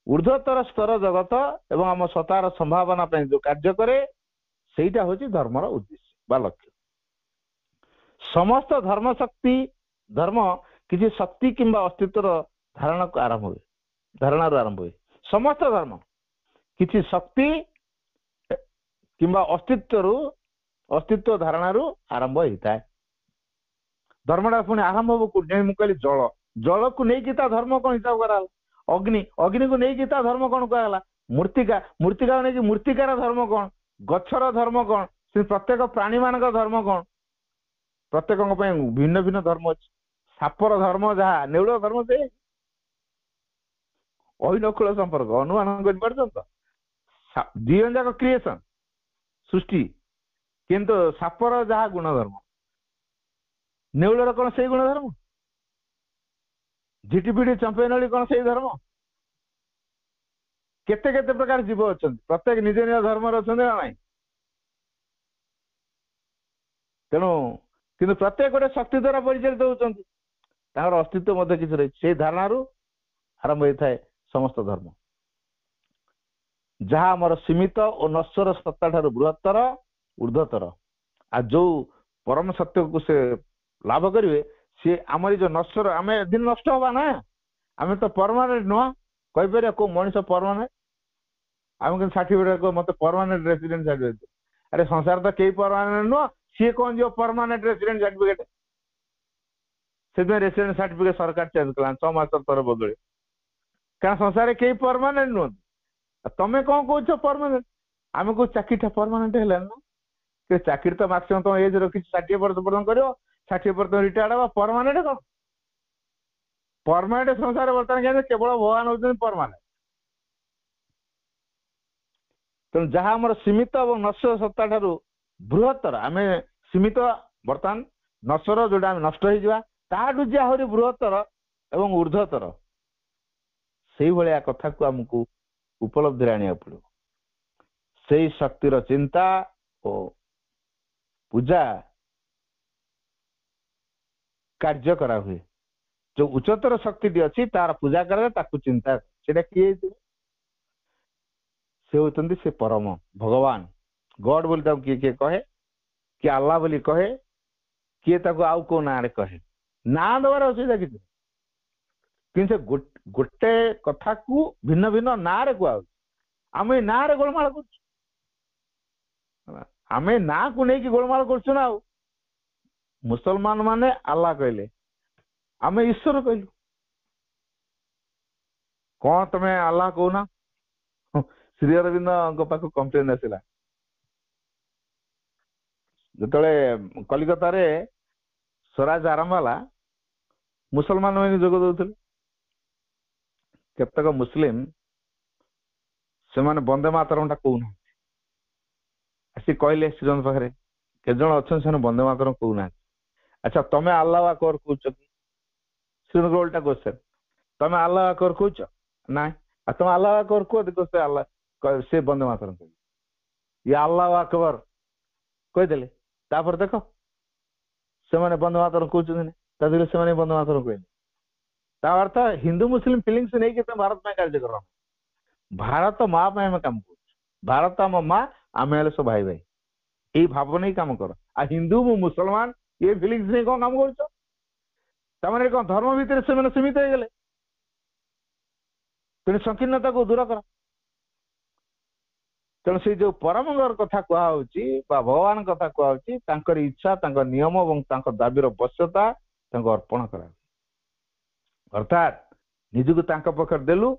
Speaker 1: ऊर्ध्वतर स्तर जगत एवं आम सतार संभावना जो कार्य करे सेटा हूँ धर्मर उद्देश्य बा लक्ष्य। समस्त धर्म शक्ति धर्म किसी शक्ति किंबा अस्तित्व धारणा को आरंभ हुए धारणा आरंभ हुए। समस्त धर्म किसी शक्ति किंबा अस्तित्व धारणा आरंभ होता है। धर्मटा पुणी आरंभ हम मुझे कहली जल जल को लेकिन धर्म कौन हिसाब करा अग्नि अग्नि को लेकिन धर्म कौन कहला मूर्तिका मूर्तिका नहीं मूर्तिकार धर्म कौन गछर धर्म कौन से प्रत्येक प्राणी मान धर्म कौन प्रत्येक भिन्न भिन्न धर्म अच्छे। सापर धर्म जहाँ नेउल धर्म से अहिनकुल संपर्क अनुमान कर दिजन जाक क्रिएशन सृष्टि किंतु सापर जहाँ गुणधर्म नेउलर कौन से गुणधर्म झिटिपिटी चंपेनली कौन से धर्म केते केते प्रकार जीव अच्छा प्रत्येक निज निज धर्म अच्छा ना ना। तेणु किंतु प्रत्येक गोटे शक्ति द्वारा परिचालित होती अस्तित्व मध्य किसी रही से धारणा आरंभ होता है समस्त धर्म जहाँ आमर सीमित और नश्वर सत्ता ठार बृहत्तर ऊर्ध्वतर आ जो परम सत्य को से लाभ करेंगे सी आमरी जो नश्वर आम दिन नष्ट हवा ना आम तो परमानेंट नुह कहीपर को मनीष परमानेंट ଆମେ କିନ୍ତୁ ସାର୍ଟିଫିକେଟ ମତେ ପରମାନେଣ୍ଟ ରେସିଡେଣ୍ଟ ସାର୍ଟିଫିକେଟ। ଆରେ ସଂସାର ତ କେହି ପରମାନେଣ୍ଟ ନୁହଁ, ସିଏ କଣ ଯିବ ପରମାନେଣ୍ଟ ରେସିଡେଣ୍ଟ ସାର୍ଟିଫିକେଟ? ସେଥିପାଇଁ ରେସିଡେଣ୍ଟ ସାର୍ଟିଫିକେଟ ସରକାର ଚେଞ୍ଜ କଲା 6 ମାସ ଥରେ ବଦଳେ, କାରଣ ସଂସାରରେ କେହି ପରମାନେଣ୍ଟ ନୁହନ୍ତି। ତମେ କଣ କହୁଛ ପରମାନେଣ୍ଟ? ଆମେ କହୁ ଚାକିରିଟା ପରମାନେଣ୍ଟ ହେଲାନି ନା, ଚାକିରି ତ ମାକ୍ସିମମ୍ ତମ ଏଜ ରଖିଛି 60 ବର୍ଷ ପର୍ଯ୍ୟନ୍ତ କରିବ, 60 ବର୍ଷ ରିଟାୟାର୍ଡ ହବ, ପରମାନେଣ୍ଟ କଣ? ପରମାନେଣ୍ଟ ସଂସାର ବର୍ତ୍ତମାନ କେବଳ ଭଗବାନ ହଉଛନ୍ତି ପରମାନେଣ୍ଟ। ତେଣୁ ଯାହା ଆମର ସୀମିତ ଏବଂ ନଶ୍ୱର ସତ୍ତା ଠାରୁ ବୃହତ୍ତର, ଆମେ ସୀମିତ ବର୍ତ୍ତମାନ ନଶ୍ୱର ଯୋଉଟା ଆମେ ନଷ୍ଟ ହେଇଯିବା, ତାହାଠୁ ଯେ ଆହୁରି ବୃହତ୍ତର ଏବଂ ଊର୍ଦ୍ଧ୍ୱତର, ସେଇଭଳିଆ କଥାକୁ ଆମକୁ ଉପଲବ୍ଧିରେ ଆଣିବାକୁ ପଡିବ। ସେଇ ଶକ୍ତିର ଚିନ୍ତା ଓ ପୂଜା କାର୍ଯ୍ୟ କରା ହୁଏ। ଯୋଉ ଉଚ୍ଚତର ଶକ୍ତିଟି ଅଛି ତାର ପୂଜା କରାଯାଏ, ତାକୁ ଚିନ୍ତା, ସେଟା କିଏ ହେଇଥିବ? ସେ ହଉଛନ୍ତି ସେ ପରମ ଭଗବାନ, ଗଡ ବୋଲି ତାକୁ କିଏ କିଏ କହେ, କିଏ ଆଲ୍ଲାହ ବୋଲି କହେ, କିଏ ତାକୁ ଆଉ କୋଉ ନାଁରେ କହେ। ନାଁ ଦେବାର ଅସୁବିଧା କିଛି, କିନ୍ତୁ ଗୋଟେ କଥାକୁ ଭିନ୍ନ ଭିନ୍ନ ନାଁରେ କୁହାଯାଉଛି। ଆମେ ଏଇ ନାଁରେ ଗୋଳମାଳ କରୁଛୁ, ଆମେ ନାଁକୁ ନେଇକି ଗୋଳମାଳ କରୁଛୁ ନା। ଆଉ ମୁସଲମାନ ମାନେ ଆଲ୍ଲାହ କହିଲେ, ଆମେ ଈଶ୍ୱର କହିଲୁ। କଣ ତମେ ଆଲ୍ଲାହ କହୁନା? ଶ୍ରୀ ଅରବିନ୍ଦଙ୍କ ପାଖକୁ କମ୍ପ୍ଲେନ ଆସିଲା ଯେତେବେଳେ କଲିକତାରେ ସ୍ୱରାଜ ଆରମ୍ଭ ହେଲା, ମୁସଲମାନ ମାନେ ଯୋଗ ଦଉଥିଲେ। କେତେକ ମୁସଲିମ ସେମାନେ ବନ୍ଦେ ମାତରମଟା କହୁନାହାନ୍ତି। ଆସି କହିଲେ ଶ୍ରୀରଙ୍କ ପାଖରେ, କେତେ ଜଣ ଅଛନ୍ତି ସେମାନେ ବନ୍ଦେ ମାତରମ କହୁନାହାନ୍ତି। ଆଚ୍ଛା ତମେ ଆଲ୍ଲାହ ଆକବର କହୁଛ କି? ଶ୍ରୀରଙ୍କ ଓଲଟା କ୍ୱେଶ୍ଚନ, ତମେ ଆଲ୍ଲାହ ଆକବର କହୁଛ? ନାଇଁ। ଆଉ ତମେ ଆଲ୍ଲାହ ଆକବର କୁହ ଦେଖ, ସେ ଆଲ୍ଲାହ ସେ ବନ୍ଦେ ମାତରମ କହିଲେ, ଇଏ ଆଲ୍ଲାହ ଆକବର କହିଦେଲେ। ତାପରେ ଦେଖ ସେମାନେ ବନ୍ଦେ ମାତରମ କହୁଛନ୍ତି, ତା ଦେହରେ ସେମାନେ ବନ୍ଦେ ମାତରମ କହିଲେ। ତା ଅର୍ଥ ହିନ୍ଦୁ ମୁସଲିମ ଫିଲିଙ୍ଗସ ନେଇକି ତମେ ଭାରତ ପାଇଁ କାର୍ଯ୍ୟ କର। ଭାରତ ମା ପାଇଁ ଆମେ କାମ କରୁଛୁ, ଭାରତ ଆମ ମା, ଆମେ ହେଲେ ସବୁ ଭାଇ ଭାଇ, ଏଇ ଭାବ ନେଇ କାମ କର। ଆଉ ହିନ୍ଦୁ ମୁଁ ମୁସଲମାନ ଏ ଫିଲିଙ୍ଗସ ନେଇ କଣ କାମ କରୁଛ? ତାମାନେ କଣ ଧର୍ମ ଭିତରେ ସେମାନେ ସୀମିତ ହେଇଗଲେ? ତେଣୁ ସଂକୀର୍ଣ୍ଣତାକୁ ଦୂର କର। ତେଣୁ ସେଇ ଯୋଉ ପରମଙ୍କର କଥା କୁହାହଉଛି ବା ଭଗବାନଙ୍କ କଥା କୁହାହଉଛି, ତାଙ୍କର ଇଚ୍ଛା, ତାଙ୍କ ନିୟମ ଏବଂ ତାଙ୍କ ଦାବିର ବଶ୍ୟତା ତାଙ୍କୁ ଅର୍ପଣ କରା, ଅର୍ଥାତ୍ ନିଜକୁ ତାଙ୍କ ପାଖରେ ଦେଲୁ,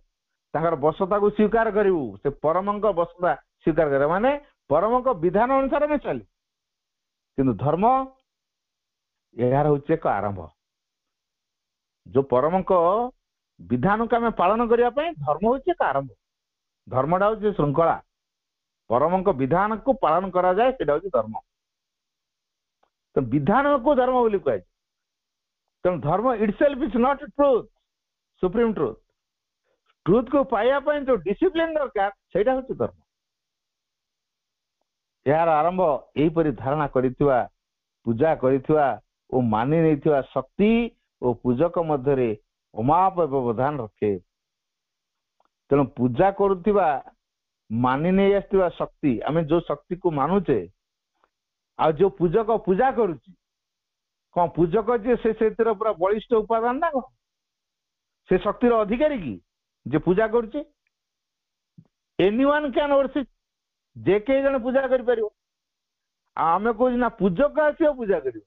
Speaker 1: ତାଙ୍କର ବଶ୍ୟତାକୁ ସ୍ୱୀକାର କରିବୁ। ସେ ପରମଙ୍କ ବଶ୍ୟତା ସ୍ୱୀକାର କରିବା ମାନେ ପରମଙ୍କ ବିଧାନ ଅନୁସାରେ ଆମେ ଚାଲିବୁ। କିନ୍ତୁ ଧର୍ମ ଏହାର ହଉଛି ଏକ ଆରମ୍ଭ। ଯୋଉ ପରମଙ୍କ ବିଧାନକୁ ଆମେ ପାଳନ କରିବା ପାଇଁ ଧର୍ମ ହଉଛି ଏକ ଆରମ୍ଭ। ଧର୍ମଟା ହଉଛି ଶୃଙ୍ଖଳା, ପରମଙ୍କ ବିଧାନକୁ ପାଳନ କରାଯାଏ, ସେଇଟା ହଉଛି ଧର୍ମ। ତ ବିଧାନକୁ ଧର୍ମ ବୋଲି କୁହାଯାଏ। ତେଣୁ ଧର୍ମ itself is not truth, supreme truth. ଟ୍ରୁଥକୁ ପାଇବା ପାଇଁ ଯୋଉ ଡିସିପ୍ଲିନ ଦରକାର, ସେଇଟା ହଉଛି ଧର୍ମ। ଏହାର ଆରମ୍ଭ ଏହିପରି ଧାରଣା କରିଥିବା, ପୂଜା କରିଥିବା ଓ ମାନି ନେଇଥିବା ଶକ୍ତି ଓ ପୂଜକ ମଧ୍ୟରେ ଅମାପ ବ୍ୟବଧାନ ରଖେ। ତେଣୁ ପୂଜା କରୁଥିବା, ମାନି ନେଇ ଆସିଥିବା ଶକ୍ତି, ଆମେ ଯୋଉ ଶକ୍ତିକୁ ମାନୁଛେ, ଆଉ ଯୋଉ ପୂଜକ ପୂଜା କରୁଛି, କଣ ପୂଜକ ଯିଏ ସେ ସେଥିର ପୁରା ବଳିଷ୍ଠ ଉପାଦାନ ନା କଣ? ସେ ଶକ୍ତିର ଅଧିକାରୀ କି ଯେ ପୂଜା କରୁଛି? ଏନିୱାନ କ୍ୟାନ ବର୍ସିପ, ଯେ କେହି ଜଣେ ପୂଜା କରିପାରିବ। ଆଉ ଆମେ କହୁଛୁ ନା ପୂଜକ ଆସିବ ପୂଜା କରିବ,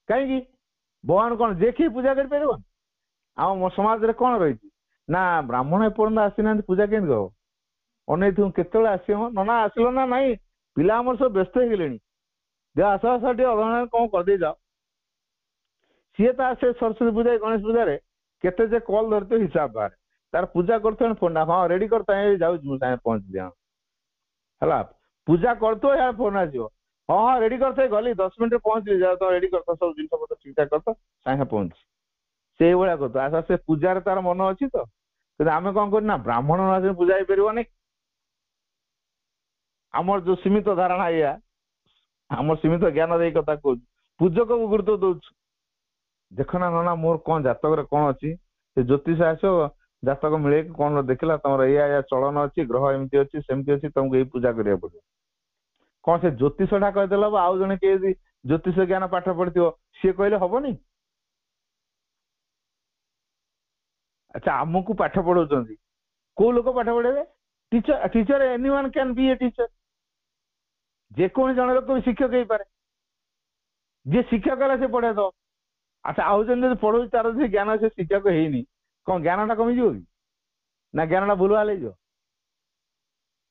Speaker 1: କାହିଁକି? ଭଗବାନ କଣ ଯେ କେହି ପୂଜା କରିପାରିବ? ଆମ ସମାଜରେ କଣ ରହିଛି ନା, ବ୍ରାହ୍ମଣ ଏପର୍ଯ୍ୟନ୍ତ ଆସିନାହାନ୍ତି, ପୂଜା କେମିତି ହବ? ଅନେଇଥିବୁ କେତେବେଳେ ଆସିବ, ନନା ଆସିଲ ନା ନାଇଁ, ପିଲା ଆମର ସବୁ ବ୍ୟସ୍ତ ହେଇଗଲେଣି, ଦେ ଆସ ଆସ ଟିକେ ଅଧଘଣ୍ଟା କଣ କରିଦେଇ ଯାଅ। ସିଏ ତ ଆସେ ସରସ୍ୱତୀ ପୂଜା, ଗଣେଶ ପୂଜାରେ କେତେ ଯେ କଲ ଧରିଥିବ ହିସାବ ବାହାରେ। ତାର ପୂଜା କରୁଥିବ ଫୋନ, ହଁ ରେଡି କରିଥାଏ, ଯାଉଛି ମୁଁ ସାଙ୍ଗେ ପହଞ୍ଚି ଦିଅ ହେଲା। ପୂଜା କରୁଥିବ, ଏହା ଫୋନ ଆସିବ, ହଁ ହଁ ରେଡି କରିଥାଏ, ଗଲି 10 ମିନିଟରେ ପହଞ୍ଚିଲି, ଯାଅ ତମ ରେଡି କରିଥାଅ, ସବୁ ଜିନିଷ ପତ୍ର ଠିକ ଠାକ କରିଥାଅ, ସାଙ୍ଗେ ପହଞ୍ଚି। ସେଇଭଳିଆ କଥା। ଆଚ୍ଛା ସେ ପୂଜାରେ ତାର ମନ ଅଛି ତ? କିନ୍ତୁ ଆମେ କଣ କରୁ ନା, ବ୍ରାହ୍ମଣ ନ ଆସିଲେ ପୂଜା ହେଇପାରିବନି। ଆମର ଯୋଉ ସୀମିତ ଧାରଣା ଏଇଆ, ଆମର ସୀମିତ ଜ୍ଞାନ ଦେଇ କଥା କହୁଛୁ, ପୂଜକକୁ ଗୁରୁତ୍ୱ ଦଉଛୁ। ଦେଖ ନା ନନା ମୋର କଣ ଜାତକରେ କଣ ଅଛି, ସେ ଜ୍ୟୋତିଷ ଆସିବ, ଜାତକ ମିଳେ କଣ ଦେଖିଲା, ତମର ଏଇଆ ଏଇଆ ଚଳନ ଅଛି, ଗ୍ରହ ଏମିତି ଅଛି, ସେମିତି ଅଛି, ତମକୁ ଏଇ ପୂଜା କରିବାକୁ ପଡିବ। କଣ ସେ ଜ୍ୟୋତିଷଟା କହିଦେଲା, ଆଉ ଜଣେ କିଏ ଯଦି ଜ୍ୟୋତିଷ ଜ୍ଞାନ ପାଠ ପଢିଥିବ ସିଏ କହିଲେ ହବନି? ଆଚ୍ଛା ଆମକୁ ପାଠ ପଢଉଛନ୍ତି, କୋଉ ଲୋକ ପାଠ ପଢେଇବେ? Teacher anyone can be a teacher जेको जन लोक भी शिक्षक हो पारे जे शिक्षक है से पढ़े दो अच्छा आउ जन पढ़ू तार जो ज्ञान से शिक्षक है कौन ज्ञान कमिज कि ना ज्ञान भूल भाल हो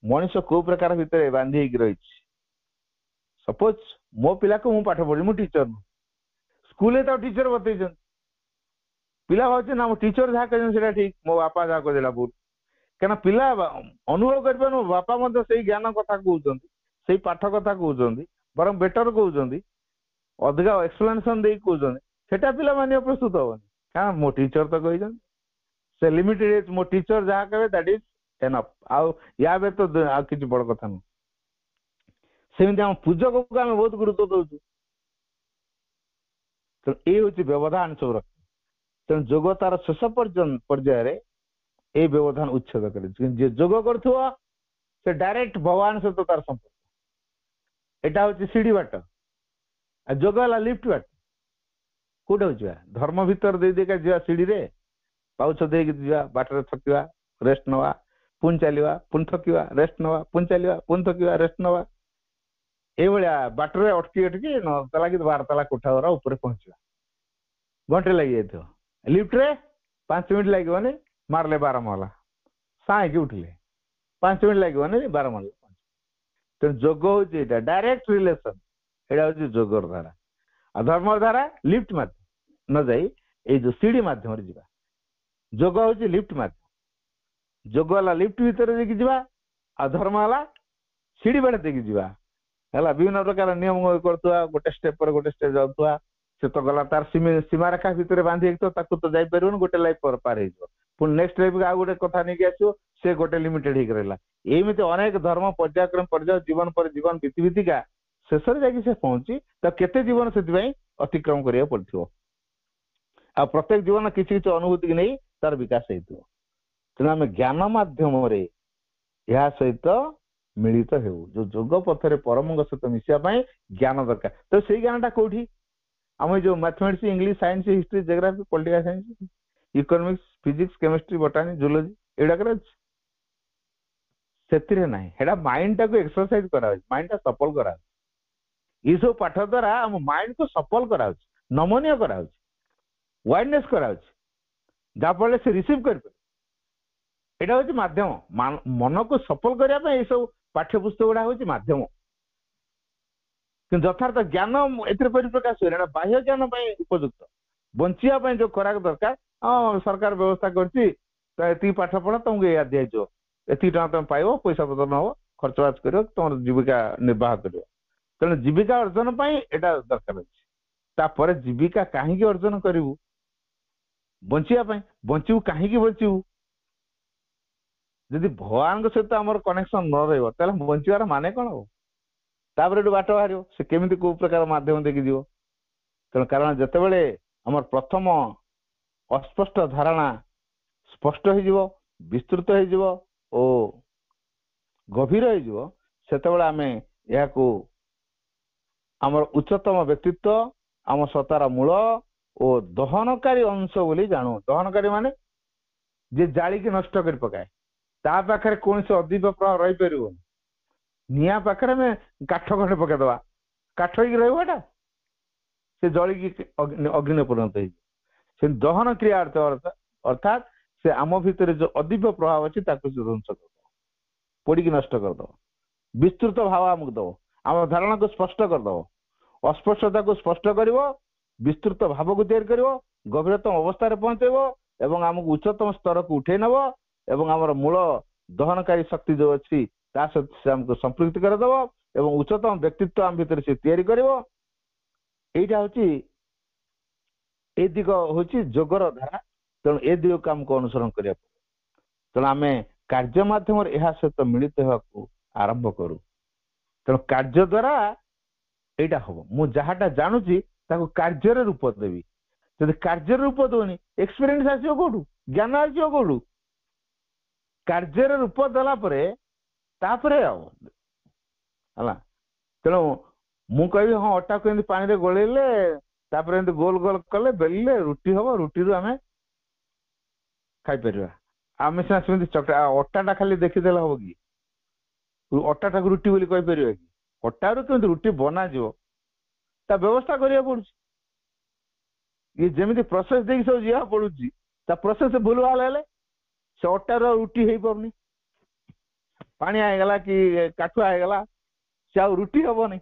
Speaker 1: मनीष को प्रकार भितर बांधी रही सपोज मो पिला को पाठ पढ़ी मु टीचर नु स्कूल टीचर बतई पिला भाव ना मो टीचर जहाँ कहते ठीक मो बापा जहाँ कहला भूल क्या पिला अनुभव कर बापा से ज्ञान कथा कहते से पाठ कथा कहते बर बेटर कहते अधिका एक्सप्लेनेशन दे कहते सेटा पिला मानिया प्रस्तुत हेनी क्या मो टीचर तो कहते से लिमिटेड एज मो टीचर जहाँ कहे दैट इज एनफ आउ या बे तो किसी बड़ कथा नुह सेमती आम पूजक को आम बहुत गुरुत्व दौचु तेणु ये हूँ व्यवधान सब रख तेणु जोग तार शेष पर्यायर ये व्यवधान उच्छेद कर जोग कर डायरेक्ट भगवान सहित तार संपर्क एटा हूँ सीढ़ी बाट जोग है लिफ्ट बाट कौटे जा धर्म भितर दे देका जा सीढ़ी रे पाउछ देकी जा बाटर थकिवा रेस्ट नवा पुणी चलवा पुणी थकिवा रेस्ट नवा पुणी चलवा पुणी थकिवा रेस्ट नवा ये बाटर अटकी अटकी 9 ताला कि 12 ताला कोठा घर ऊपर पहुंचवा घंटे लगी जाइए लिफ्ट रे 5 मिनट लगे मारले 12 महला साइक उठले 5 मिनट लगे 12 महला तेणु जोग हूँ डायरेक्ट रिलेशन यहाँ हूँ जोगर धारा आ धर्म धारा लिफ्ट माध्यम न जाई ये जो सीढ़ी माध्यम जा जोग हूँ लिफ्ट माध्यम जोग है लिफ्ट भितर देखी जा आ धर्म है सीढ़ी बाटे देखी जा है विभिन्न प्रकार नियम करता गोटे स्टेप पर गोटे स्टेप जाऊा से तो गला तार सीमा रेखा भितर बांधी तो जापर गोटे लाइफ पर पार हो पुणी नेक्स्ट लाइफ आ गोटे कथा नहीं आसो से गोटे लिमिटेड होकर रहा एमती अनेक धर्म पर्यायक्रम पर्याय जीवन पर जीवन बीतीका शेष से पहुंची तो केते जीवन से अतिक्रम करा पड़ो आ प्रत्येक जीवन किसी किसी अनुभूति की नहीं तार विकास हो तेणु आम ज्ञान मध्यम या सहित मिलित हो जो जोग पथरे परम सहित मिसापी ज्ञान दरकार तो से ज्ञानटा कौटी आम जो mathematics English science history geography political science economics physics chemistry botany zoology एडाक से ना माइंड टाक एक्सरसाइज करा माइंड टा सफल करा ये सब पाठ द्वारा आम माइंड को सफल करा नमनीय करा वाइडनेस करा जहाँफल से रिसीव कर यहाँ हूँ मध्यम मन को सफल करने सब पाठ्यपुस्तक गुड़ा हूँ मध्यम कि यथार्थ ज्ञान ए परिप्रकाश हुए बाह्य ज्ञान उपयुक्त बंचापी जो खोराक दरकार हाँ सरकार व्यवस्था कर पाठ पढ़ तुमको या दिखाई एति टाँग तुम पाइब पैसा पतर न खर्चबाज कर तुम जीविका निर्वाह कर तेणु जीविका अर्जन यहाँ दरकार अच्छे जीविका कहीं अर्जन करूँ बचापी बचू कहीं बचू जदि भगवान सहित आम कनेक्शन न रहा बचार माने कौन हो तापर ये बाट बाहर से केमी कौ प्रकार मध्यम देखी जीव तेणु कारण जिते आम प्रथम अस्पष्ट धारणा स्पष्ट हो विस्तृत हो गभीर हो आम या आम उच्चतम व्यक्तित्व आम सतार मूल और दहनकारी अंश बोली जानू दहनकारी माने जे जाली की नष्ट कर पकाए ता पाखे कौन से अधिक प्रभाव रही पार निआ पाखे में काठ खंडे पकईदे काठ होटा से जलिकी अग्नि परिणत हो दहन क्रिया अर्थात से आम भितर जो अधिक प्रभाव अच्छी ध्वंस करद पोड़ी नष्ट करद विस्तृत भाव आमको दब आम धारणा को स्पष्ट करदब अस्पष्टता को स्पष्ट कर विस्तृत भाव को तैयार कर गभीरतम अवस्था पहुंचेब एवं आमको उच्चतम स्तर को उठे नब एवं आमर मूल दहनकारी शक्ति जो अच्छी सहित से आमको संपृक्त करदेव एवं उच्चतम व्यक्तित्व आम भीतर से तैयारी कर यहीटा हूँ ए दिग हूँ जोगर धारा तेणु ए दिग को आमको अनुसरण करा तेणु आम कार्य मध्यम यह सहित मिलित होगा आरंभ करूँ तेणु कार्य द्वारा यहाँ हम मु जहाँटा जानूची कार्य रूप देवी जब कार्य रूप दौनी एक्सपीरियंस आसो कौटू ज्ञान आसो कौटू कार्य रूप देला तापरे है तेणु मु कह हाँ अटा को पानी गोलेले गोल गोल कले बेलिले रुटी हम रुटी आम खाई पार ଆମେ ସିନା ସେମିତି ଚକଟା ଅଟାଟା ଖାଲି ଦେଖିଦେଲେ ହବ କି? ଅଟାଟାକୁ ରୁଟି ବୋଲି କହିପାରିବା କି? ଅଟାରୁ କେମିତି ରୁଟି ବନାଯିବ ତା ବ୍ୟବସ୍ଥା କରିବାକୁ ପଡୁଛି। ଇଏ ଯେମିତି ପ୍ରୋସେସ ଦେଇକି ସବୁ ଯିବାକୁ ପଡୁଛି, ତା ପ୍ରୋସେସ ଭୁଲ ଭାଲ ହେଲେ ସେ ଅଟାର ରୁଟି ହେଇପାରୁନି, ପାଣିଆ ହେଇଗଲା କି କାଠୁଆ ହେଇଗଲା, ସେ ଆଉ ରୁଟି ହବନି।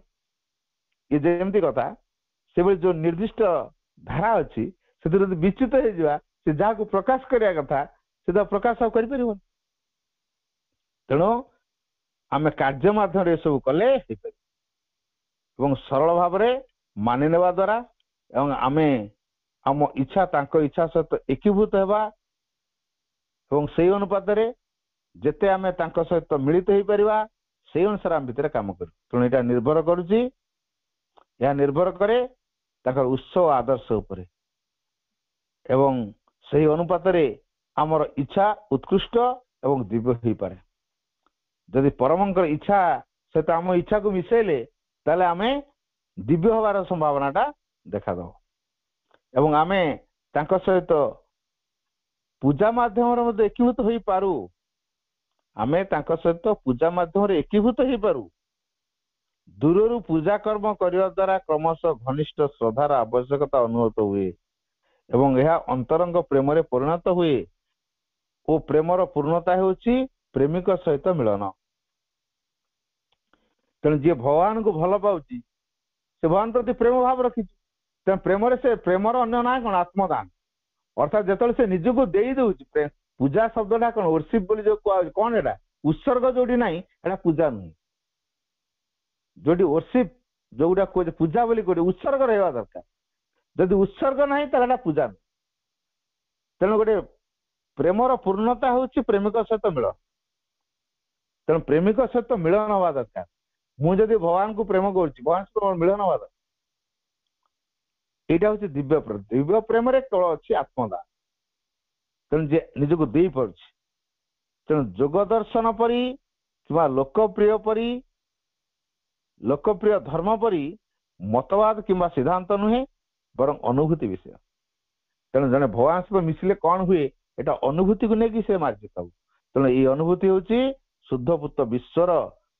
Speaker 1: ଇଏ ଯେମିତି କଥା, ସେଭଳି ଯୋଉ ନିର୍ଦ୍ଦିଷ୍ଟ ଧାରା ଅଛି ସେଥିରେ ଯଦି ବିଚ୍ୟୁତ ହେଇଯିବା, ସେ ଯାହାକୁ ପ୍ରକାଶ କରିବା କଥା ସେ ତ ପ୍ରକାଶ ଆଉ କରିପାରିବନି। ତେଣୁ ଆମେ କାର୍ଯ୍ୟ ମାଧ୍ୟମରେ ଏସବୁ କଲେ ହେଇପାରିବ, ଏବଂ ସରଳ ଭାବରେ ମାନି ନେବା ଦ୍ୱାରା ଏବଂ ଆମେ ଆମ ଇଚ୍ଛା ତାଙ୍କ ଇଚ୍ଛା ସହିତ ଏକୀଭୂତ ହେବା, ଏବଂ ସେଇ ଅନୁପାତରେ ଯେତେ ଆମେ ତାଙ୍କ ସହିତ ମିଳିତ ହେଇପାରିବା ସେଇ ଅନୁସାରେ ଆମ ଭିତରେ କାମ କରୁ। ତେଣୁ ଏଇଟା ନିର୍ଭର କରୁଛି, ଏହା ନିର୍ଭର କରେ ତାଙ୍କର ଉତ୍ସ ଓ ଆଦର୍ଶ ଉପରେ, ଏବଂ ସେହି ଅନୁପାତରେ ଆମର ଇଚ୍ଛା ଉତ୍କୃଷ୍ଟ ଏବଂ ଦିବ୍ୟ ହେଇପାରେ। ଯଦି ପରମଙ୍କର ଇଚ୍ଛା ସହିତ ଆମ ଇଚ୍ଛାକୁ ମିଶାଇଲେ ତାହେଲେ ଆମେ ଦିବ୍ୟ ହେବାର ସମ୍ଭାବନାଟା ଦେଖାଦେବ, ଏବଂ ଆମେ ତାଙ୍କ ସହିତ ପୂଜା ମାଧ୍ୟମରେ ମଧ୍ୟ ଏକୀଭୂତ ହୋଇପାରୁ। ଆମେ ତାଙ୍କ ସହିତ ପୂଜା ମାଧ୍ୟମରେ ଏକୀଭୂତ ହେଇପାରୁ। ଦୂରରୁ ପୂଜା କର୍ମ କରିବା ଦ୍ୱାରା କ୍ରମଶଃ ଘନିଷ୍ଠ ଶ୍ରଦ୍ଧାର ଆବଶ୍ୟକତା ଅନୁଭୂତ ହୁଏ, ଏବଂ ଏହା ଅନ୍ତରଙ୍ଗ ପ୍ରେମରେ ପରିଣତ ହୁଏ, ଓ ପ୍ରେମର ପୂର୍ଣ୍ଣତା ହେଉଛି ପ୍ରେମିକ ସହିତ ମିଳନ। ତେଣୁ ଯିଏ ଭଗବାନଙ୍କୁ ଭଲ ପାଉଛି ସେ ଭଗବାନ ପ୍ରତି ପ୍ରେମ ଭାବ ରଖିଛି। ତେଣୁ ପ୍ରେମରେ ସେ ପ୍ରେମର ଅନ୍ୟ ନାଁ କଣ? ଆତ୍ମଦାନ। ଅର୍ଥାତ ଯେତେବେଳେ ସେ ନିଜକୁ ଦେଇ ଦଉଛି, ପୂଜା ଶବ୍ଦଟା କଣ? ଓର୍ସିପ ବୋଲି ଯୋଉ କୁହାଯାଉଛି, କଣ ଏଟା? ଉତ୍ସର୍ଗ ଯୋଉଠି ନାହିଁ ଏଟା ପୂଜା ନୁହେଁ। ଯୋଉଠି ଓର୍ସିପ ଯୋଉଟା କୁହାଯାଏ ପୂଜା ବୋଲି କୁହାଯାଏ, ଉତ୍ସର୍ଗ ରହିବା ଦରକାର। ଯଦି ଉତ୍ସର୍ଗ ନାହିଁ ତାହେଲେ ଏଟା ପୂଜା ନୁହେଁ। ତେଣୁ ଗୋଟେ ପ୍ରେମର ପୂର୍ଣ୍ଣତା ହେଉଛି ପ୍ରେମିକ ସହିତ ମିଳନ। ତେଣୁ ପ୍ରେମିକ ସହିତ ମିଳନ ହବା ଦରକାର। ମୁଁ ଯଦି ଭଗବାନଙ୍କୁ ପ୍ରେମ କରୁଛି, ଭଗବାନ ସହିତ ମିଳନ ହବା ଦରକାର। ଏଇଟା ହଉଛି ଦିବ୍ୟ ପ୍ରେମ। ଦିବ୍ୟ ପ୍ରେମରେ କେବଳ ଅଛି ଆତ୍ମଦାନ। ତେଣୁ ଯେ ନିଜକୁ ଦେଇପାରୁଛି। ତେଣୁ ଯୋଗ ଦର୍ଶନ ପରି କିମ୍ବା ଲୋକପ୍ରିୟ ଧର୍ମ ପରି ମତବାଦ କିମ୍ବା ସିଦ୍ଧାନ୍ତ ନୁହେଁ, ବରଂ ଅନୁଭୂତି ବିଷୟ। ତେଣୁ ଜଣେ ଭଗବାନ ସହିତ ମିଶିଲେ କଣ ହୁଏ? ଏଟା ଅନୁଭୂତିକୁ ନେଇକି ସେ ମାର୍ଜିତ ହବ। ତେଣୁ ଏଇ ଅନୁଭୂତି ହେଉଛି ଶୁଦ୍ଧପୂତ ବିଶ୍ୱର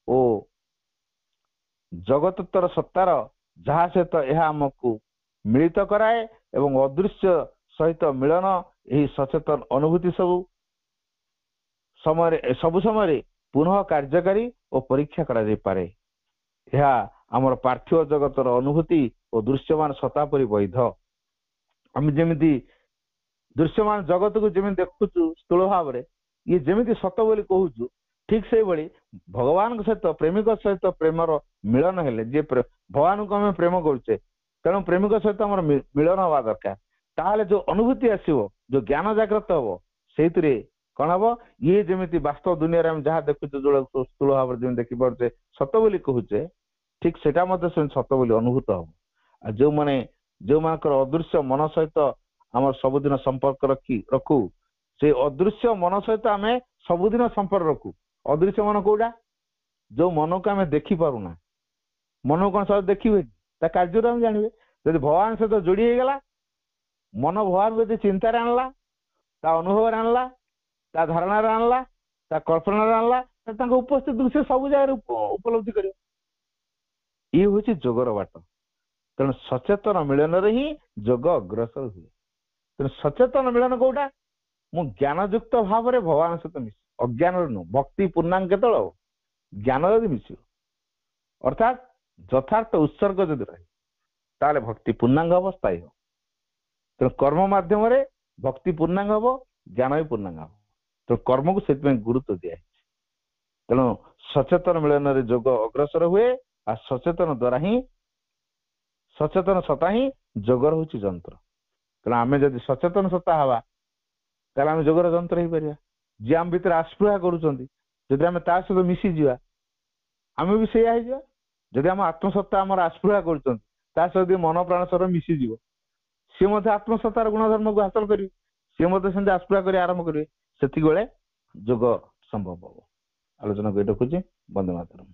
Speaker 1: ଓ ଜଗତର ସତ୍ତାର, ଯାହା ସହିତ ଏହା ଆମକୁ ମିଳିତ କରାଏ, ଏବଂ ଅଦୃଶ୍ୟ ସହିତ ମିଳନ, ଏହି ସଚେତନ ଅନୁଭୂତି ସବୁ ସମୟରେ ପୁନଃ କାର୍ଯ୍ୟକାରୀ ଓ ପରୀକ୍ଷା କରାଯାଇପାରେ। ଏହା ଆମର ପାର୍ଥିବ ଜଗତର ଅନୁଭୂତି ଓ ଦୃଶ୍ୟମାନ ସତ୍ତା ପରି ବୈଧ। ଆମେ ଯେମିତି ଦୃଶ୍ୟମାନ ଜଗତକୁ ଯେମିତି ଦେଖୁଛୁ ସ୍ଥୂଳ ଭାବରେ, ଇଏ ଯେମିତି ସତ ବୋଲି କହୁଛୁ, ଠିକ ସେଇଭଳି ଭଗବାନଙ୍କ ସହିତ ପ୍ରେମିକ ସହିତ ପ୍ରେମର ମିଳନ ହେଲେ, ଯିଏ ଭଗବାନଙ୍କୁ ଆମେ ପ୍ରେମ କରୁଛେ, ତେଣୁ ପ୍ରେମିକ ସହିତ ଆମର ମିଳନ ହବା ଦରକାର। ତାହେଲେ ଯୋଉ ଅନୁଭୂତି ଆସିବ, ଯୋଉ ଜ୍ଞାନ ଜାଗ୍ରତ ହବ, ସେଇଥିରେ କଣ ହବ? ଇଏ ଯେମିତି ବାସ୍ତବ ଦୁନିଆରେ ଆମେ ଯାହା ଦେଖୁଛୁ, ଯୋଉ ସ୍ଥୂଳ ଭାବରେ ଯେମିତି ଦେଖିପାରୁଛେ ସତ ବୋଲି କହୁଛେ, ଠିକ ସେଟା ମଧ୍ୟ ସେମିତି ସତ ବୋଲି ଅନୁଭୂତ ହବ। ଆଉ ଯୋଉମାନଙ୍କର ଅଦୃଶ୍ୟ ମନ ସହିତ ଆମର ସବୁଦିନ ସମ୍ପର୍କ ରଖୁ, ସେଇ ଅଦୃଶ୍ୟ ମନ ସହିତ ଆମେ ସବୁଦିନ ସମ୍ପର୍କ ରଖୁ। ଅଦୃଶ୍ୟ ମନ କୋଉଟା? ଯୋଉ ମନକୁ ଆମେ ଦେଖିପାରୁନା। ମନକୁ କଣ ସହ ଦେଖିବେ? ତା କାର୍ଯ୍ୟରୁ ଆମେ ଜାଣିବେ। ଯଦି ଭଗବାନ ସହିତ ଯୋଡି ହେଇଗଲା, ମନ ଭଗବାନଙ୍କୁ ଯଦି ଚିନ୍ତାରେ ଆଣିଲା, ତା ଅନୁଭବରେ ଆଣିଲା, ତା ଧାରଣାରେ ଆଣିଲା, ତା କଳ୍ପନାରେ ଆଣିଲା, ତାଙ୍କ ଉପସ୍ଥିତିକୁ ସେ ସବୁ ଜାଗାରେ ଉପଲବ୍ଧି କରିବ। ଇଏ ହଉଛି ଯୋଗର ବାଟ। ତେଣୁ ସଚେତନ ମିଳନରେ ହିଁ ଯୋଗ ଅଗ୍ରସର ହୁଏ। ତେଣୁ ସଚେତନ ମିଳନ କୋଉଟା? ମୁଁ ଜ୍ଞାନଯୁକ୍ତ ଭାବରେ ଭଗବାନ ସହିତ ମିଶି, ଅଜ୍ଞାନରେ ନୁହଁ। ଭକ୍ତି ପୂର୍ଣ୍ଣାଙ୍ଗ କେତେବେଳେ ହବ? ଜ୍ଞାନ ଯଦି ମିଶିବ, ଅର୍ଥାତ ଯଥାର୍ଥ ଉତ୍ସର୍ଗ ଯଦି ରହେ, ତାହେଲେ ଭକ୍ତି ପୂର୍ଣ୍ଣାଙ୍ଗ ହବ, ସ୍ଥାୟୀ ହବ। ତେଣୁ କର୍ମ ମାଧ୍ୟମରେ ଭକ୍ତି ପୂର୍ଣ୍ଣାଙ୍ଗ ହବ, ଜ୍ଞାନ ବି ପୂର୍ଣ୍ଣାଙ୍ଗ ହବ। ତେଣୁ କର୍ମକୁ ସେଥିପାଇଁ ଗୁରୁତ୍ୱ ଦିଆଯାଇଛି। ତେଣୁ ସଚେତନ ମିଳନରେ ଯୋଗ ଅଗ୍ରସର ହୁଏ, ଆଉ ସଚେତନ ସତ୍ତା ହିଁ ଯୋଗର ହଉଛି ଯନ୍ତ୍ର। ତେଣୁ ଆମେ ଯଦି ସଚେତନ ସତ୍ତା ହବା, ତାହେଲେ ଆମେ ଯୋଗର ଯନ୍ତ୍ର ହେଇପାରିବା। ଯିଏ ଆମ ଭିତରେ ଆସ୍ପୃହା କରୁଛନ୍ତି, ଯଦି ଆମେ ତା ସହିତ ମିଶିଯିବା, ଆମେ ବି ସେଇଆ ହେଇଯିବା। ଯଦି ଆମ ଆତ୍ମସତ୍ତା ଆମର ଆସ୍ପୃହା କରୁଛନ୍ତି, ତା ସହିତ ଯଦି ମନ ପ୍ରାଣ ସହିତ ମିଶିଯିବ, ସିଏ ମଧ୍ୟ ଆତ୍ମସତ୍ତାର ଗୁଣଧର୍ମକୁ ହାସଲ କରିବେ, ସିଏ ମଧ୍ୟ ସେମିତି ଆସ୍ପୃହା କରି ଆରମ୍ଭ କରିବେ। ସେତିକି ବେଳେ ଯୋଗ ସମ୍ଭବ ହବ। ଆଲୋଚନାକୁ ଏଇଠି ରଖୁଛି। ବନ୍ଦେ ମାତରମ୍।